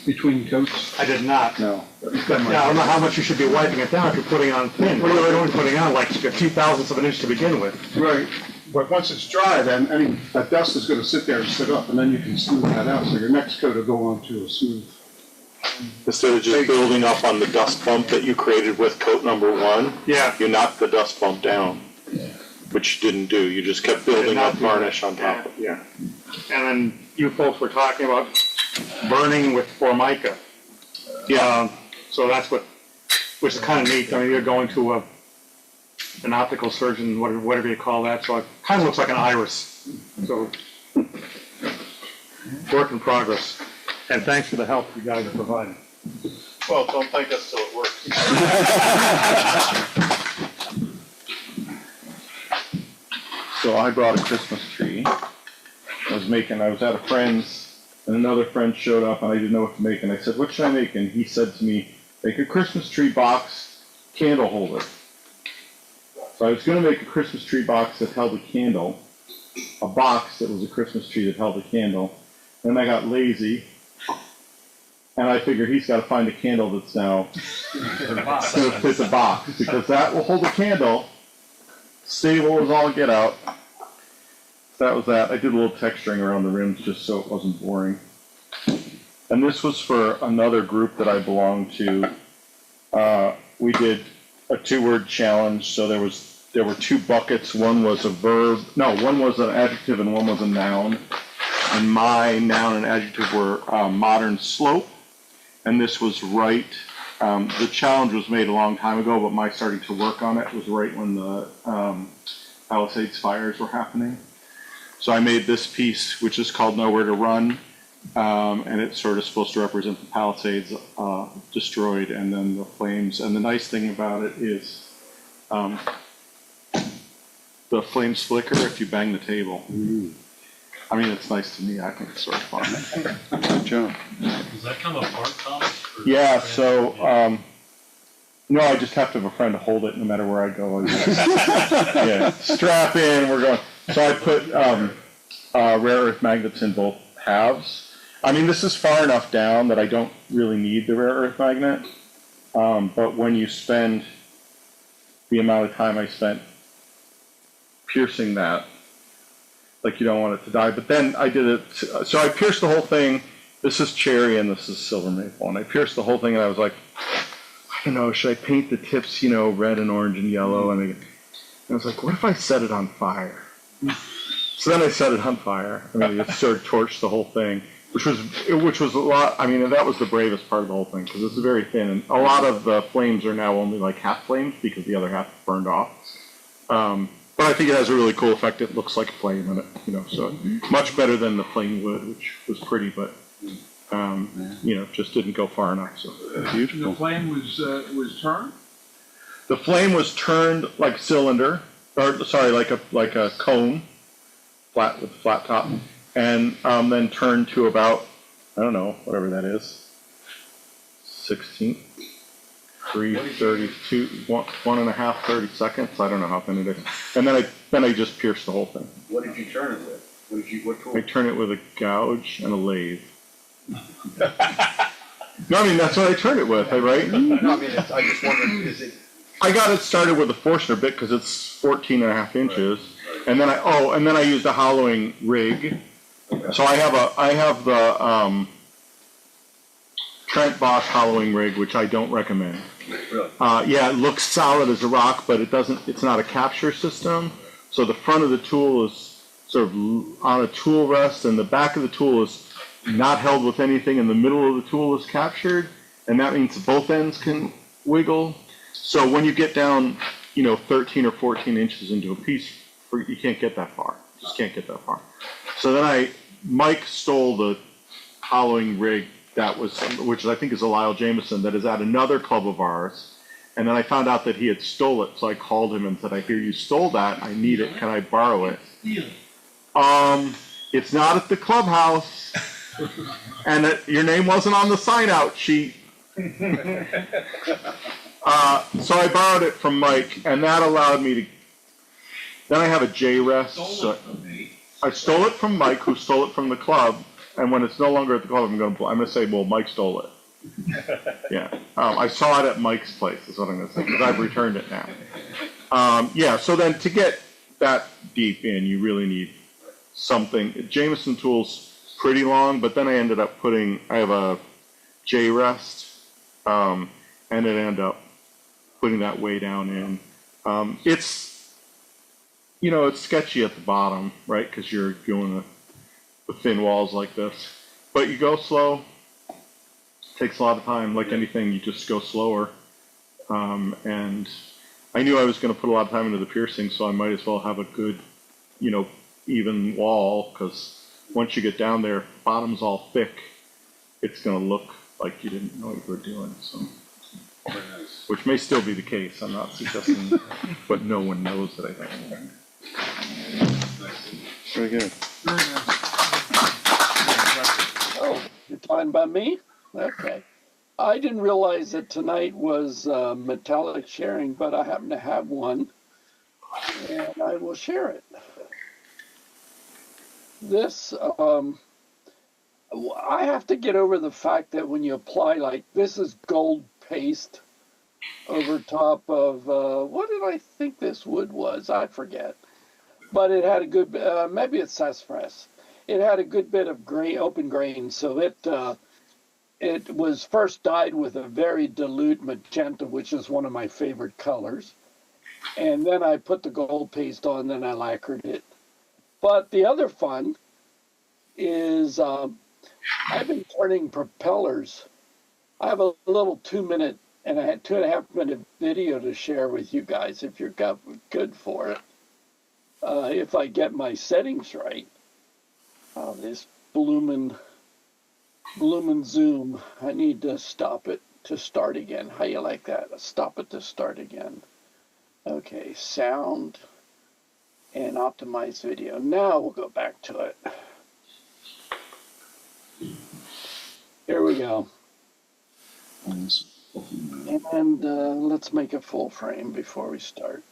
Speaker 12: between coats?
Speaker 9: I did not.
Speaker 11: No.
Speaker 9: But yeah, I don't know how much you should be wiping it down if you're putting on thin. What are you only putting on, like a few thousandths of an inch to begin with?
Speaker 12: Right, but once it's dry, then that dust is gonna sit there and sit up, and then you can smooth that out, so your next coat will go on to a smooth.
Speaker 13: Instead of just building up on the dust bump that you created with coat number 1,
Speaker 9: Yeah.
Speaker 13: you knocked the dust bump down, which you didn't do. You just kept building up varnish on top of it.
Speaker 9: Yeah. And then you folks were talking about burning with Formica.
Speaker 13: Yeah.
Speaker 9: So that's which is kind of neat. I mean, you're going to an optical surgeon, whatever you call that, so it kind of looks like an iris. So, work in progress. And thanks for the help you guys are providing.
Speaker 13: Well, don't thank us till it works.
Speaker 4: So I brought a Christmas tree. I was at a friend's, and another friend showed up, and I didn't know what to make. And I said, "What should I make?" And he said to me, "Make a Christmas tree box, candle holder." So I was going to make a Christmas tree box that held a candle, a box that was a Christmas tree that held a candle. Then I got lazy, and I figured he's got to find a candle that's now going to fit the box, because that will hold a candle, stable as all get out. So that was that. I did a little texturing around the rims just so it wasn't boring. And this was for another group that I belonged to. We did a 2-word challenge, so there were 2 buckets. One was a verb, no, one was an adjective and one was a noun. And my noun and adjective were modern slope, and this was right. The challenge was made a long time ago, but my starting to work on it was right when the Palisades fires were happening. So I made this piece, which is called Nowhere to Run, and it's sort of supposed to represent the Palisades destroyed and then the flames. And the nice thing about it is the flames flicker if you bang the table. I mean, it's nice to me. I think it's sort of fun.
Speaker 11: Good job.
Speaker 7: Does that come apart, Thomas? Or-
Speaker 4: Yeah, so, no, I just have to have a friend to hold it no matter where I go. Yeah, strap in, we're going. So I put rare earth magnets in both halves. I mean, this is far enough down that I don't really need the rare earth magnet. But when you spend the amount of time I spent piercing that, like, you don't want it to die. But then I did it, so I pierced the whole thing. This is cherry and this is silver maple. And I pierced the whole thing and I was like, I don't know, should I paint the tips, red and orange and yellow? And I was like, what if I set it on fire? So then I set it on fire. I mean, it sort of torched the whole thing, which was a lot. I mean, that was the bravest part of the whole thing, because it's very thin. And a lot of the flames are now only like half flames because the other half burned off. But I think it has a really cool effect. It looks like a flame in it, so much better than the plain wood, which was pretty, but, just didn't go far enough, so.
Speaker 12: The flame was turned?
Speaker 4: The flame was turned like a cylinder, or sorry, like a cone, flat with a flat top, and then turned to about, I don't know, whatever that is, 16th. 3:32, 1.5, 30 seconds. I don't know how thin it is. And then I just pierced the whole thing.
Speaker 11: What did you turn it with? What tool?
Speaker 4: I turn it with a gouge and a lathe. No, I mean, that's what I turned it with, right?
Speaker 11: No, I mean, I just wondered, is it?
Speaker 4: I got it started with a Forstner bit because it's 14.5 inches. Right. And then I used a hollowing rig. Okay. So I have the Trent Bosch hollowing rig, which I don't recommend.
Speaker 11: Really?
Speaker 4: Yeah, it looks solid as a rock, but it's not a capture system. So the front of the tool is sort of on a tool rest, and the back of the tool is not held with anything, and the middle of the tool is captured, and that means both ends can wiggle. So when you get down, 13 or 14 inches into a piece, you can't get that far. Just can't get that far. So then Mike stole the hollowing rig which I think is a Lyle Jameson, that is at another club of ours. And then I found out that he had stole it, so I called him and said, I hear you stole that, I need it, can I borrow it? It's not at the clubhouse, and your name wasn't on the sign-out sheet. So I borrowed it from Mike, and that allowed me to, then I have a J-rest. So I stole it from Mike, who stole it from the club, and when it's no longer at the club, I'm gonna say, well, Mike stole it. Yeah, I saw it at Mike's place, is what I'm gonna say, because I've returned it now. Yeah, so then to get that deep in, you really need something. Jameson tool's pretty long, but then I ended up I have a J-rest, and it ended up putting that way down in. It's sketchy at the bottom, right, because you're doing with thin walls like this. But you go slow. Takes a lot of time. Like anything, you just go slower. And I knew I was going to put a lot of time into the piercing, so I might as well have a good, even wall, because once you get down there, bottom's all thick, it's going to look like you didn't know what you were doing. So, which may still be the case. I'm not suggesting, but no one knows that I don't.
Speaker 10: Very good.
Speaker 14: Oh, you're talking about me? Okay. I didn't realize that tonight was metallic sharing, but I happen to have one, and I will share it. This, I have to get over the fact that when you apply, this is gold paste over top of, what did I think this wood was? I forget. But it had a good, maybe it's sassafras. It had a good bit of open grain, so it was first dyed with a very dilute magenta, which is one of my favorite colors. And then I put the gold paste on, then I lacquered it. But the other fun is I've been turning propellers. I have a little 2-minute and a 2.5-minute video to share with you guys if you're good for it. If I get my settings right. This bloomin' Zoom. I need to stop it to start again. How you like that? Stop it to start again. Okay, sound and optimize video. Now we'll go back to it. Here we go. And let's make it full frame before we start.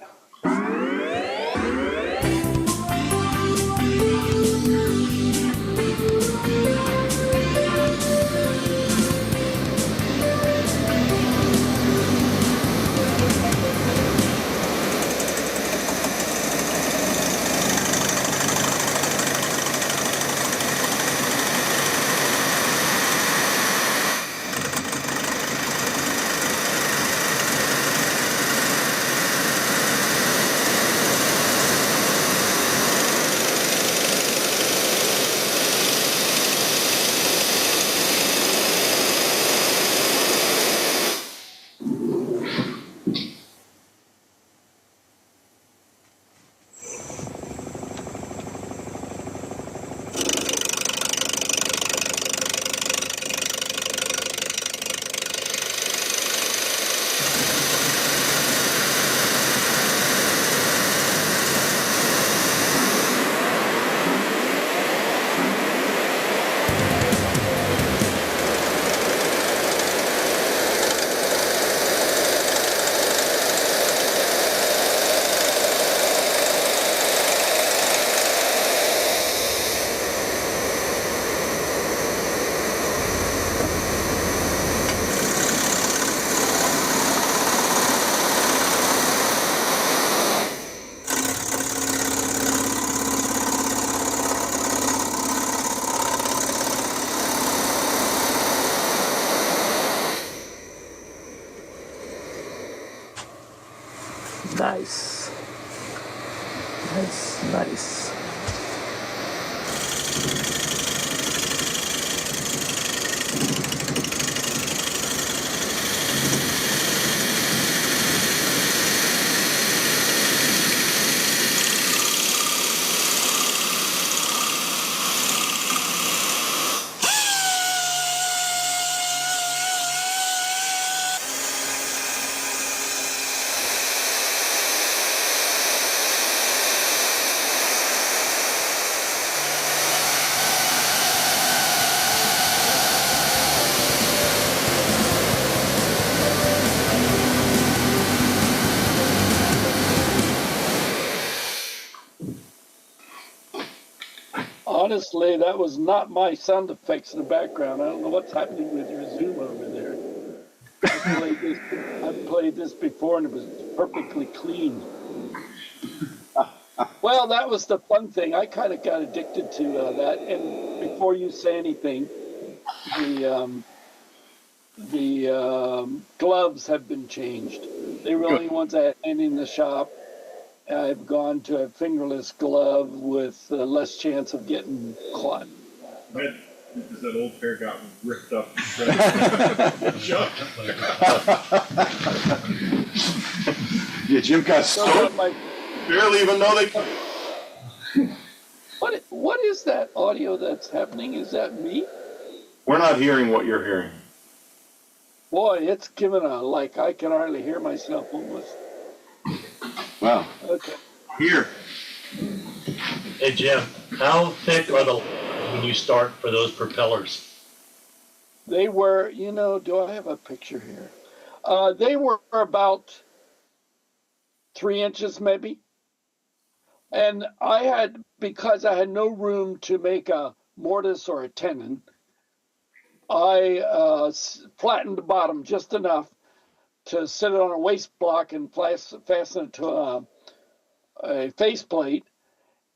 Speaker 14: Nice. Nice, nice. Honestly, that was not my sound effects in the background. I don't know what's happening with your Zoom over there. I've played this before and it was perfectly clean. Well, that was the fun thing. I kind of got addicted to that. And before you say anything, the gloves have been changed. They were the only ones I had in the shop. I've gone to a fingerless glove with less chance of getting caught.
Speaker 4: Because that old pair got ripped up.
Speaker 11: Yeah, Jim got
Speaker 14: So
Speaker 13: Barely even know they.
Speaker 14: what is that audio that's happening? Is that me?
Speaker 13: We're not hearing what you're hearing.
Speaker 14: Boy, it's given like I can hardly hear myself almost.
Speaker 11: Wow.
Speaker 14: Okay.
Speaker 13: Here.
Speaker 7: Hey Jim, how thick are the when you start for those propellers?
Speaker 14: They were, do I have a picture here? They were about 3 inches maybe. And because I had no room to make a mortise or a tenon, I flattened the bottom just enough to sit it on a waste block and fasten it to a faceplate.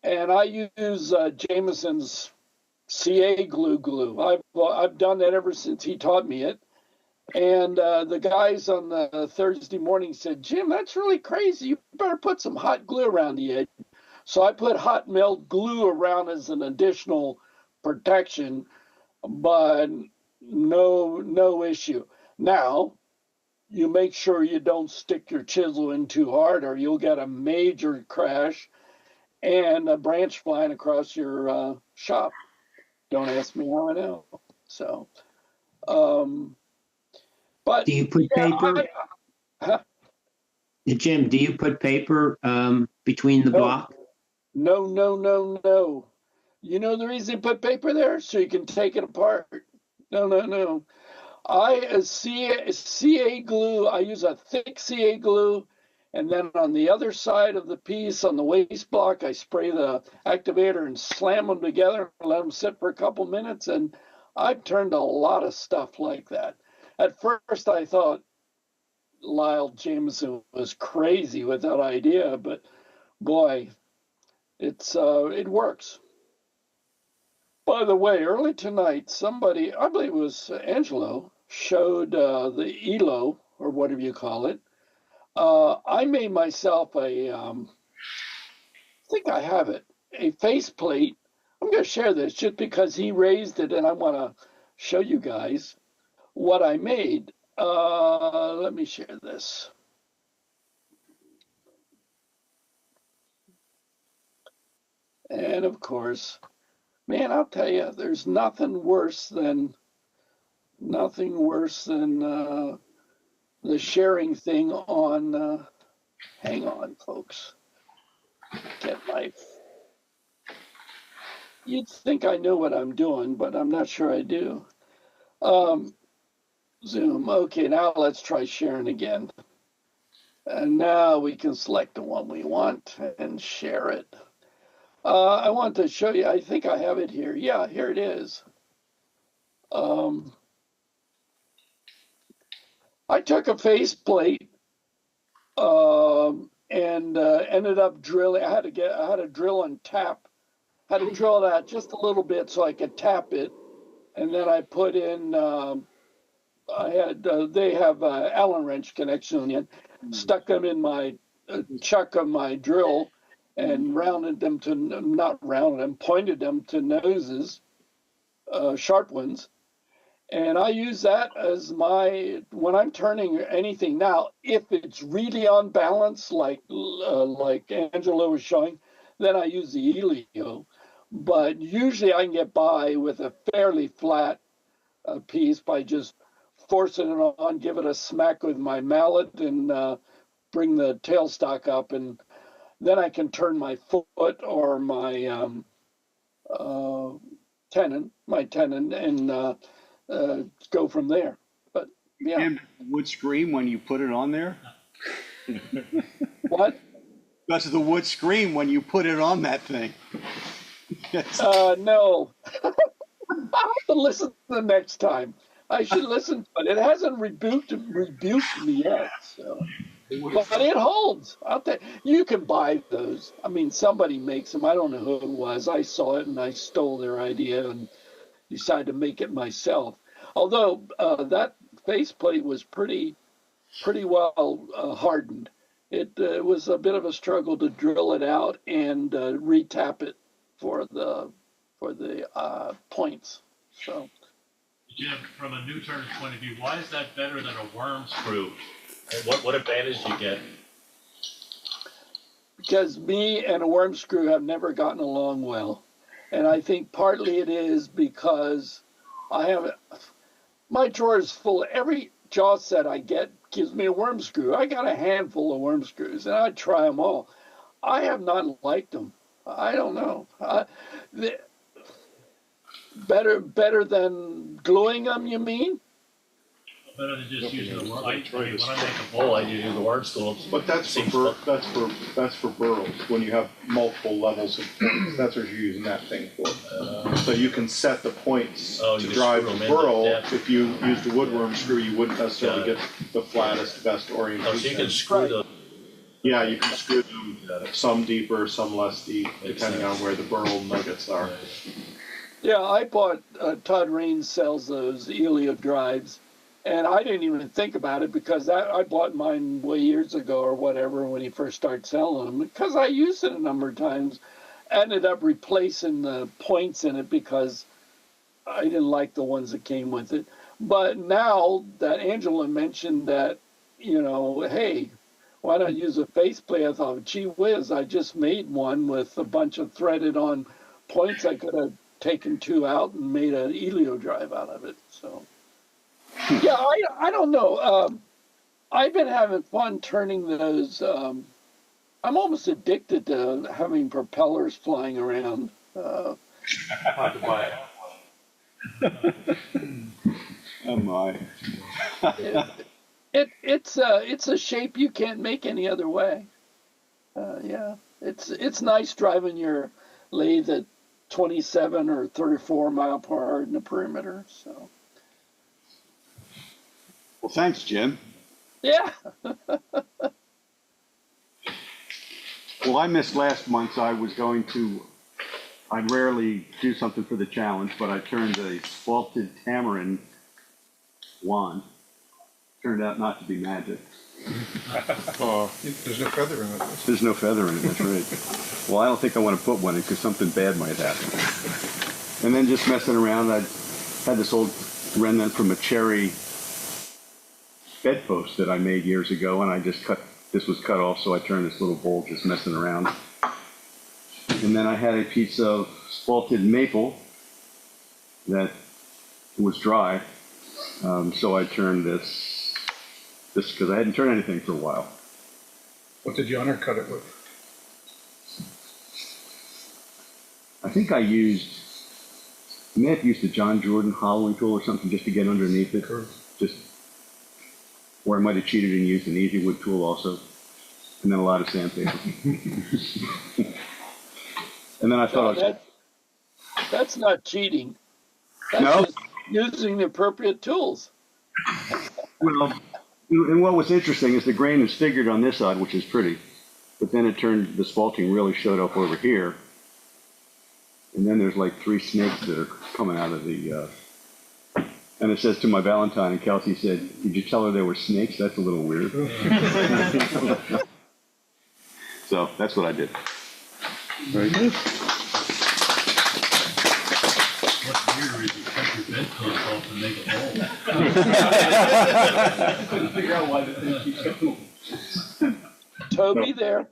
Speaker 14: And I use Jameson's CA glue. I've done that ever since he taught me it. And the guys on the Thursday morning said, Jim, that's really crazy. You better put some hot glue around the edge. So I put hot melt glue around as an additional protection, but no issue. Now, you make sure you don't stick your chisel in too hard or you'll get a major crash and a branch flying across your shop. Don't ask me how I know. So, but
Speaker 15: do you put paper? Jim, do you put paper between the block?
Speaker 14: No. You know the reason you put paper there? So you can take it apart. No. CA glue, I use a thick CA glue, and then on the other side of the piece, on the waste block, I spray the activator and slam them together and let them sit for a couple minutes, and I've turned a lot of stuff like that. At first, I thought Lyle Jameson was crazy with that idea, but boy, it works. By the way, early tonight, somebody, I believe it was Angelo, showed the ELO, or whatever you call it. I made myself I think I have it, a faceplate. I'm going to share this just because he raised it and I want to show you guys what I made. Let me share this. And of course, man, I'll tell you, there's nothing worse than the sharing thing on. Hang on, folks. Get my. You'd think I know what I'm doing, but I'm not sure I do. Zoom. Okay, now let's try sharing again. And now we can select the one we want and share it. I want to show you, I think I have it here. Yeah, here it is. I took a faceplate and ended up drilling. I had to drill and tap. I had to drill that just a little bit so I could tap it. And then I put in, they have Allen wrench connection in, stuck them in my chuck of my drill and pointed them to noses, sharp ones. And I use that as when I'm turning anything. Now, if it's really on balance, like Angelo was showing, then I use the Elio. But usually I can get by with a fairly flat piece by just forcing it on, give it a smack with my mallet and bring the tailstock up. And then I can turn my foot or my tenon, and go from there. But yeah.
Speaker 1: And wood scream when you put it on there?
Speaker 14: What?
Speaker 1: Does the wood scream when you put it on that thing?
Speaker 14: No. I'll have to listen the next time. I should listen, but it hasn't rebuked me yet. So, but it holds. You can buy those. I mean, somebody makes them. I don't know who it was. I saw it and I stole their idea and decided to make it myself. Although that faceplate was pretty well hardened. It was a bit of a struggle to drill it out and retap it for the points. So,
Speaker 8: Jim, from a new turner's point of view, why is that better than a worm screw? And what advantage do you get?
Speaker 14: because me and a worm screw have never gotten along well, and I think partly it is because my drawer is full. Every jaw set I get gives me a worm screw. I got a handful of worm screws, and I try them all. I have not liked them. I don't know. Better than gluing them, you mean?
Speaker 8: Better than just using the worm. When I make a bowl, I use the worm screw.
Speaker 4: But that's for burls, when you have multiple levels of points, that's what you're using that thing for. So you can set the points to drive the burl. If you used a woodworm screw, you wouldn't necessarily get the flattest, best orientation.
Speaker 8: Oh, so you can screw those.
Speaker 4: Yeah, you can screw them some deeper, some less deep, depending on where the burl nuggets are.
Speaker 14: Yeah, I bought, Todd Raines sells those Elio drives, and I didn't even think about it because I bought mine way years ago or whatever when he first started selling them, because I used it a number of times. Ended up replacing the points in it because I didn't like the ones that came with it. But now that Angela mentioned that, hey, why not use a faceplate? I thought, gee whiz, I just made one with a bunch of threaded on points. I could have taken two out and made an Elio drive out of it. So, yeah, I don't know. I've been having fun turning those. I'm almost addicted to having propellers flying around.
Speaker 8: Hard to buy it.
Speaker 1: Oh my.
Speaker 14: It's a shape you can't make any other way. Yeah, it's nice driving your lathe at 27 or 34 mile per hour in the perimeter. So.
Speaker 1: Well, thanks, Jim.
Speaker 14: Yeah.
Speaker 1: Well, I missed last month, so I rarely do something for the challenge, but I turned a sculpted tamarin wand. Turned out not to be magic.
Speaker 12: There's no feather in it.
Speaker 1: There's no feather in it, that's right. Well, I don't think I want to put one in because something bad might happen. And then just messing around, I had this old remnant from a cherry bedpost that I made years ago, and this was cut off, so I turned this little bowl just messing around. And then I had a piece of spalted maple that was dry, so I turned this because I hadn't turned anything for a while.
Speaker 12: What did you undercut it with?
Speaker 1: I think I may have used a John Jordan hollowing tool or something just to get underneath it. Or I might have cheated and used an easy wood tool also. And then a lot of sandpaper. And then I thought
Speaker 14: that's not cheating. That's just using the appropriate tools.
Speaker 1: Well, and what was interesting is the grain is figured on this side, which is pretty, but then the spalting really showed up over here. And then there's like 3 snakes that are coming out of the, and it says to my Valentine, and Kelsey said, "Did you tell her there were snakes? That's a little weird." So that's what I did.
Speaker 11: Very good.
Speaker 8: What's weird is you cut your bedpost off and make a bowl.
Speaker 6: Couldn't figure out why the thing keeps going.
Speaker 14: Toby there.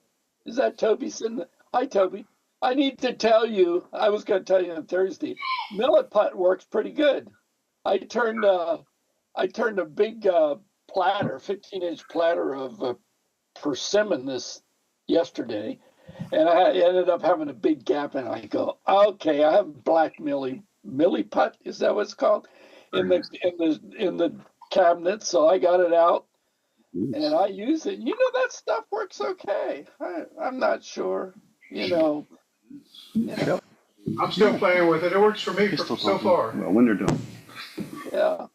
Speaker 14: Is that Toby sitting there? Hi, Toby. I need to tell you, I was going to tell you on Thursday, millet putt works pretty good. I turned a big platter, 15-inch platter of persimmon yesterday, and I ended up having a big gap, and I go, okay, I have black millie putt, is that what it's called, in the cabinet, so I got it out, and I use it. That stuff works okay. I'm not sure,
Speaker 1: Yep.
Speaker 12: I'm still playing with it. It works for me so far.
Speaker 1: Well, when they're done.
Speaker 14: Yeah.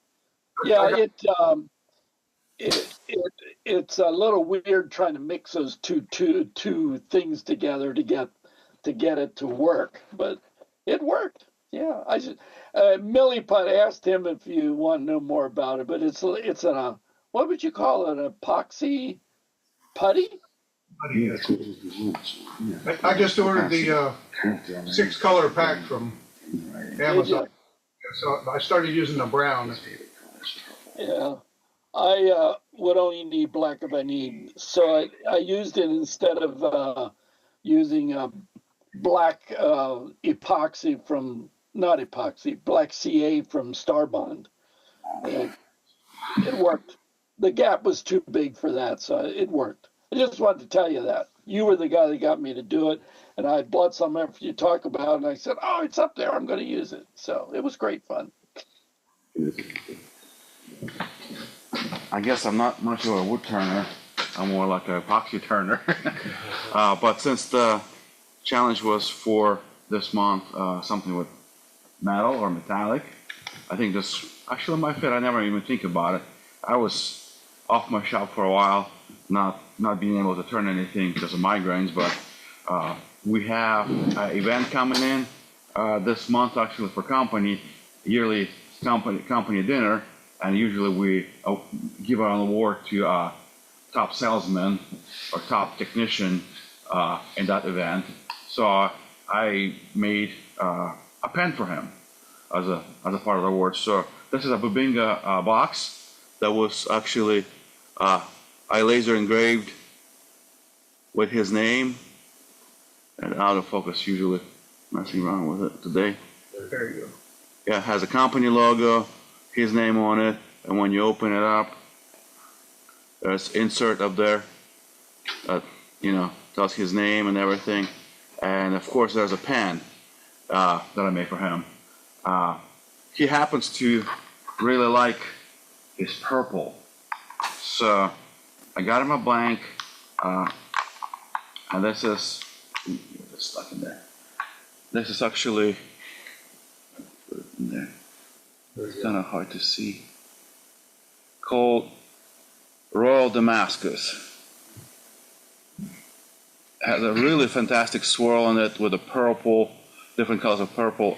Speaker 14: It's a little weird trying to mix those two things together to get it to work, but it worked. Yeah, Milliput asked him if you want to know more about it, but it's an what would you call it? An epoxy putty?
Speaker 12: I just ordered the 6-color pack from Amazon. So I started using the brown.
Speaker 14: Yeah. I would only need black if I need. So I used it instead of using black epoxy from, not epoxy, black CA from Starbond. And it worked. The gap was too big for that, so it worked. I just wanted to tell you that. You were the guy that got me to do it, and I bought some after you talk about it, and I said, oh, it's up there, I'm going to use it. So it was great fun.
Speaker 16: I guess I'm not much of a wood turner. I'm more like an epoxy turner. But since the challenge was for this month, something with metal or metallic, I think this actually might fit. I never even think about it. I was off my shop for a while, not being able to turn anything because of migraines, but we have an event coming in this month actually for company, yearly company dinner, and usually we give an award to top salesman or top technician in that event. So I made a pen for him as a part of the award. So this is a Bubinga box that was actually I laser engraved with his name, and out of focus usually messing around with it today.
Speaker 12: There you go.
Speaker 16: Yeah, it has a company logo, his name on it, and when you open it up, there's insert up there that, tells his name and everything. And of course there's a pen that I made for him. He happens to really like his purple. So I got him a blank, and this is, it's stuck in there. This is actually, put it in there. It's kind of hard to see. Called Royal Damascus. It has a really fantastic swirl on it with a purple, different colors of purple,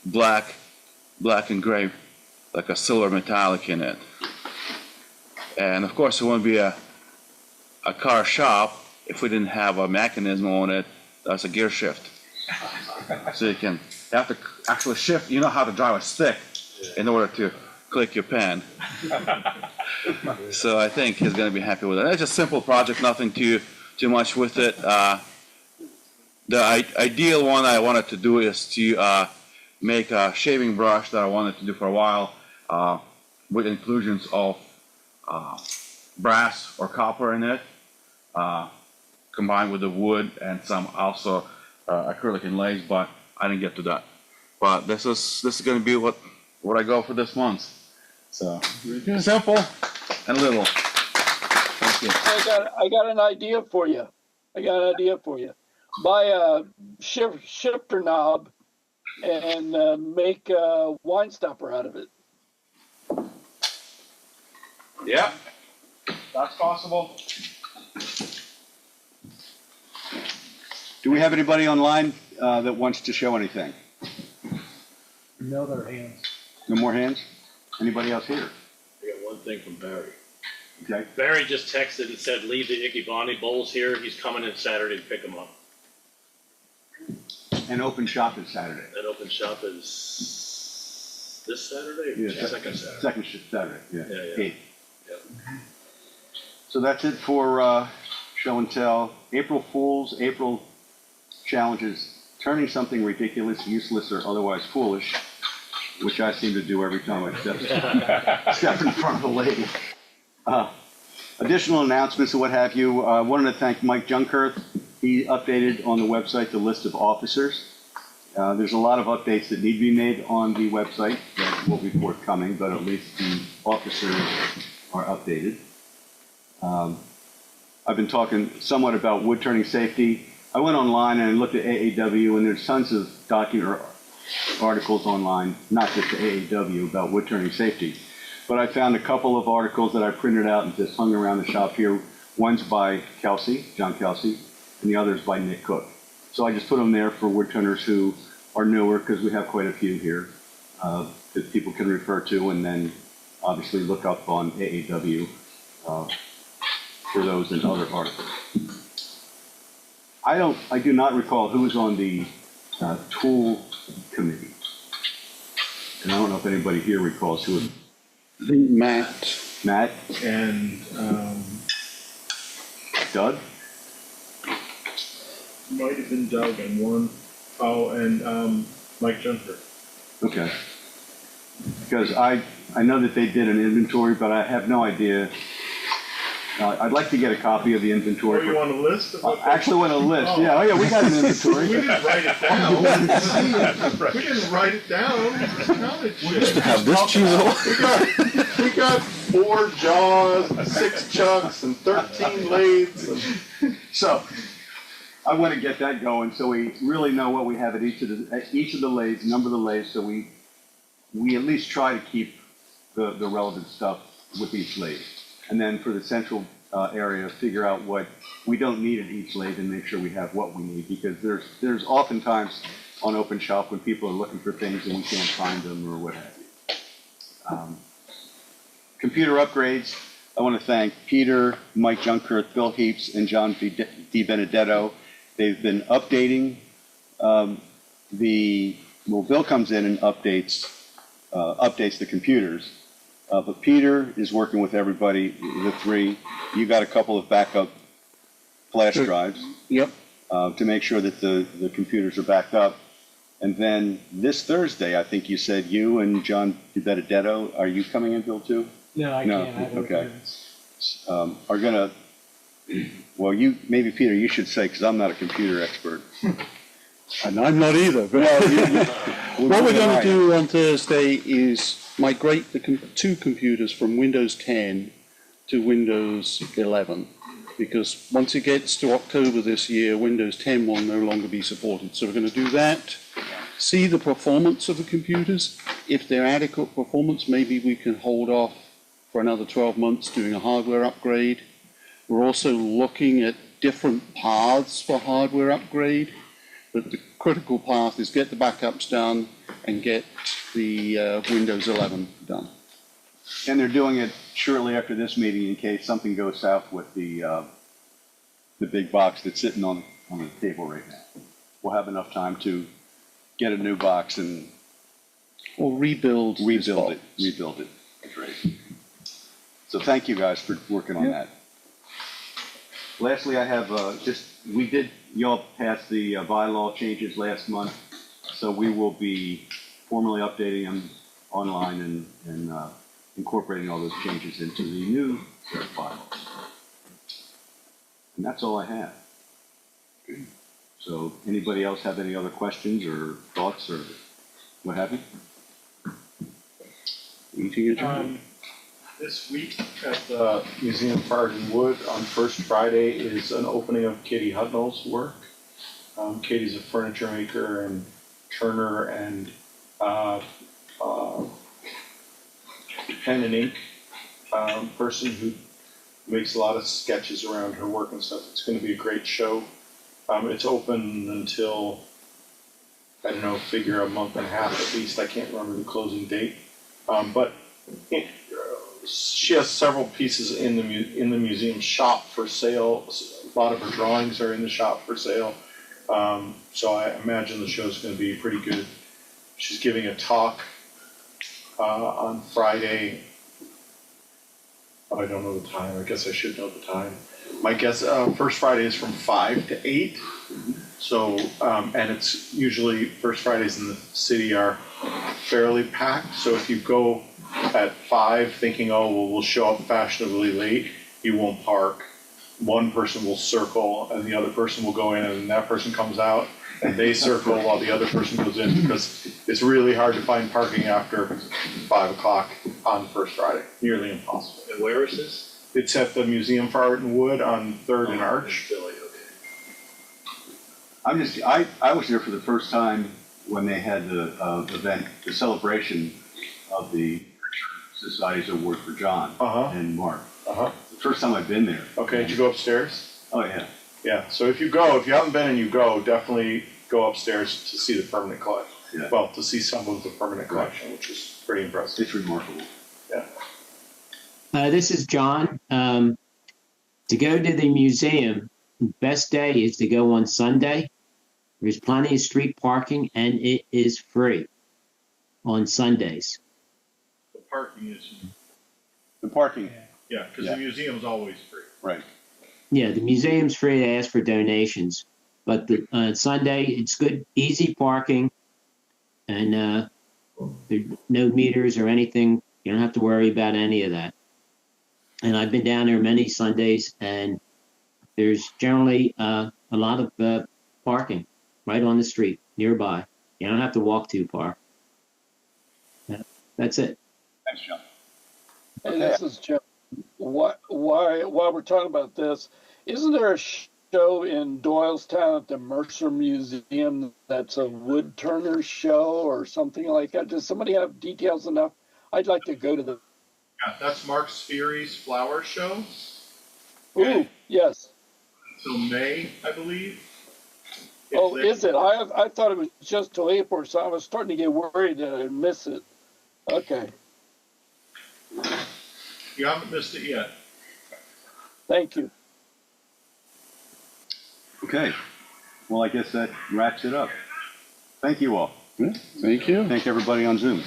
Speaker 16: black and gray, like a silver metallic in it. And of course it wouldn't be a car shop if we didn't have a mechanism on it. That's a gear shift. So you have to actually shift, you know how to drive a stick in order to click your pen. So I think he's going to be happy with it. It's just a simple project, nothing too much with it. The ideal one I wanted to do is to make a shaving brush that I wanted to do for a while with inclusions of brass or copper in it, combined with the wood and some also acrylic inlays, but I didn't get to that. But this is going to be what I go for this month. So simple and little. Thank you.
Speaker 14: I got an idea for you. Buy a shifter knob and make a wine stopper out of it.
Speaker 16: Yeah, that's possible.
Speaker 1: Do we have anybody online that wants to show anything?
Speaker 2: No other hands.
Speaker 1: No more hands? Anybody else here?
Speaker 8: I got one thing from Barry.
Speaker 1: Okay.
Speaker 8: Barry just texted and said, leave the Ikebani bowls here. He's coming in Saturday to pick them up.
Speaker 1: And open shop is Saturday.
Speaker 8: That open shop is this Saturday?
Speaker 1: Yeah,
Speaker 8: Second Saturday.
Speaker 1: Second Saturday, yeah.
Speaker 8: Yeah.
Speaker 1: Yep. So that's it for show and tell. April Fools, April challenges, turning something ridiculous, useless, or otherwise foolish, which I seem to do every time I step in front of a lady. Additional announcements and what have you. I wanted to thank Mike Junkerth. He updated on the website the list of officers. There's a lot of updates that need to be made on the website that will be forthcoming, but at least the officers are updated. I've been talking somewhat about wood turning safety. I went online and looked at AAW, and there's tons of articles online, not just the AAW, about wood turning safety. But I found a couple of articles that I printed out and just hung around the shop here. One's by Kelsey, John Kelsey, and the other's by Nick Cook. So I just put them there for woodturners who are newer, because we have quite a few here that people can refer to, and then obviously look up on AAW for those and other articles. I do not recall who was on the tool committee, and I don't know if anybody here recalls who was.
Speaker 17: I think Matt.
Speaker 1: Matt
Speaker 4: And,
Speaker 1: Doug.
Speaker 4: might have been Doug and one, and Mike Junker.
Speaker 1: Okay. Because I know that they did an inventory, but I have no idea. I'd like to get a copy of the inventory.
Speaker 4: Oh, you want a list?
Speaker 1: I actually want a list. Yeah, oh yeah, we got an inventory.
Speaker 4: We didn't write it down. We didn't write it down. We used
Speaker 16: to have this chisel.
Speaker 13: We got 4 jaws, 6 chucks, and 13 lathes.
Speaker 1: So I want to get that going, so we really know what we have at each of the lathes, number the lathes, so we at least try to keep the relevant stuff with each lathe. And then for the central area, figure out what we don't need at each lathe and make sure we have what we need, because there's oftentimes on open shop when people are looking for things and we can't find them or what have you. Computer upgrades. I want to thank Peter, Mike Junker, Phil Heaps, and John Di Benedetto. They've been updating Bill comes in and updates the computers. But Peter is working with everybody, the 3. You got a couple of backup flash drives.
Speaker 17: Yep.
Speaker 1: To make sure that the computers are backed up. And then this Thursday, I think you said you and John Di Benedetto, are you coming in, Bill, too?
Speaker 2: No, I can't.
Speaker 1: Okay. Are gonna, well, maybe Peter, you should say, because I'm not a computer expert.
Speaker 17: And I'm not either. But what we're going to do on Thursday is migrate the 2 computers from Windows 10 to Windows 11. Because once it gets to October this year, Windows 10 will no longer be supported. So we're going to do that, see the performance of the computers. If they're adequate performance, maybe we can hold off for another 12 months doing a hardware upgrade. We're also looking at different paths for hardware upgrade. But the critical path is get the backups done and get the Windows 11 done.
Speaker 1: And they're doing it shortly after this meeting in case something goes south with the big box that's sitting on the table right now. We'll have enough time to get a new box and
Speaker 17: or rebuild it.
Speaker 1: That's right. So thank you guys for working on that. Lastly, I have y'all passed the bylaw changes last month, so we will be formally updating them online and incorporating all those changes into the new bylaws. And that's all I have. So anybody else have any other questions or thoughts or what have you?
Speaker 17: Meeting adjourned.
Speaker 13: This week at the Museum of Art and Wood on First Friday is an opening of Katie Hudnall's work. Katie's a furniture maker and turner and pen and ink person who makes a lot of sketches around her work and stuff. It's going to be a great show. It's open until, I don't know, figure a month and a half at least. I can't remember the closing date. But she has several pieces in the museum shop for sale. A lot of her drawings are in the shop for sale. So I imagine the show's going to be pretty good. She's giving a talk on Friday. But I don't know the time. I guess I should know the time. My guess, First Friday is from 5 to 8. So, and it's usually First Fridays in the city are fairly packed. So if you go at 5 thinking, oh, well, we'll show up fashionably late, you won't park. One person will circle and the other person will go in, and that person comes out and they circle while the other person goes in, because it's really hard to find parking after 5 o'clock on First Friday. Nearly impossible.
Speaker 7: And where is this?
Speaker 13: It's at the Museum for Art and Wood on 3rd and Arch.
Speaker 7: Philly,
Speaker 1: I was here for the first time when they had the event, the celebration of the Society's Award for John and Mark. The first time I've been there.
Speaker 13: Okay, did you go upstairs?
Speaker 1: Oh, yeah.
Speaker 13: Yeah, so if you haven't been and you go, definitely go upstairs to see the permanent collection.
Speaker 1: Yeah.
Speaker 13: Well, to see some of the permanent collection, which is pretty impressive.
Speaker 1: It's remarkable.
Speaker 13: Yeah.
Speaker 15: This is John. To go to the museum, best day is to go on Sunday. There's plenty of street parking and it is free on Sundays.
Speaker 4: The parking is,
Speaker 1: The parking.
Speaker 4: yeah, because
Speaker 1: Yeah.
Speaker 4: the museum's always free.
Speaker 1: Right.
Speaker 15: Yeah, the museum's free to ask for donations, but Sunday it's good, easy parking, and there's no meters or anything. You don't have to worry about any of that. And I've been down there many Sundays, and there's generally a lot of parking right on the street nearby. You don't have to walk too far. That's it.
Speaker 1: Thanks, John.
Speaker 14: Hey, this is Jim. While we're talking about this, isn't there a show in Doylestown at the Mercer Museum that's a Woodturner show or something like that? Does somebody have details enough? I'd like to go to the.
Speaker 4: Yeah, that's Mark Spheri's flower show.
Speaker 14: Ooh, yes.
Speaker 4: Until May, I believe.
Speaker 14: Oh, is it? I thought it was just till April, so I was starting to get worried that I'd miss it. Okay.
Speaker 4: You haven't missed it yet.
Speaker 14: Thank you.
Speaker 1: Okay. Well, I guess that wraps it up. Thank you all.
Speaker 17: Thank you.
Speaker 1: Thank everybody on Zoom.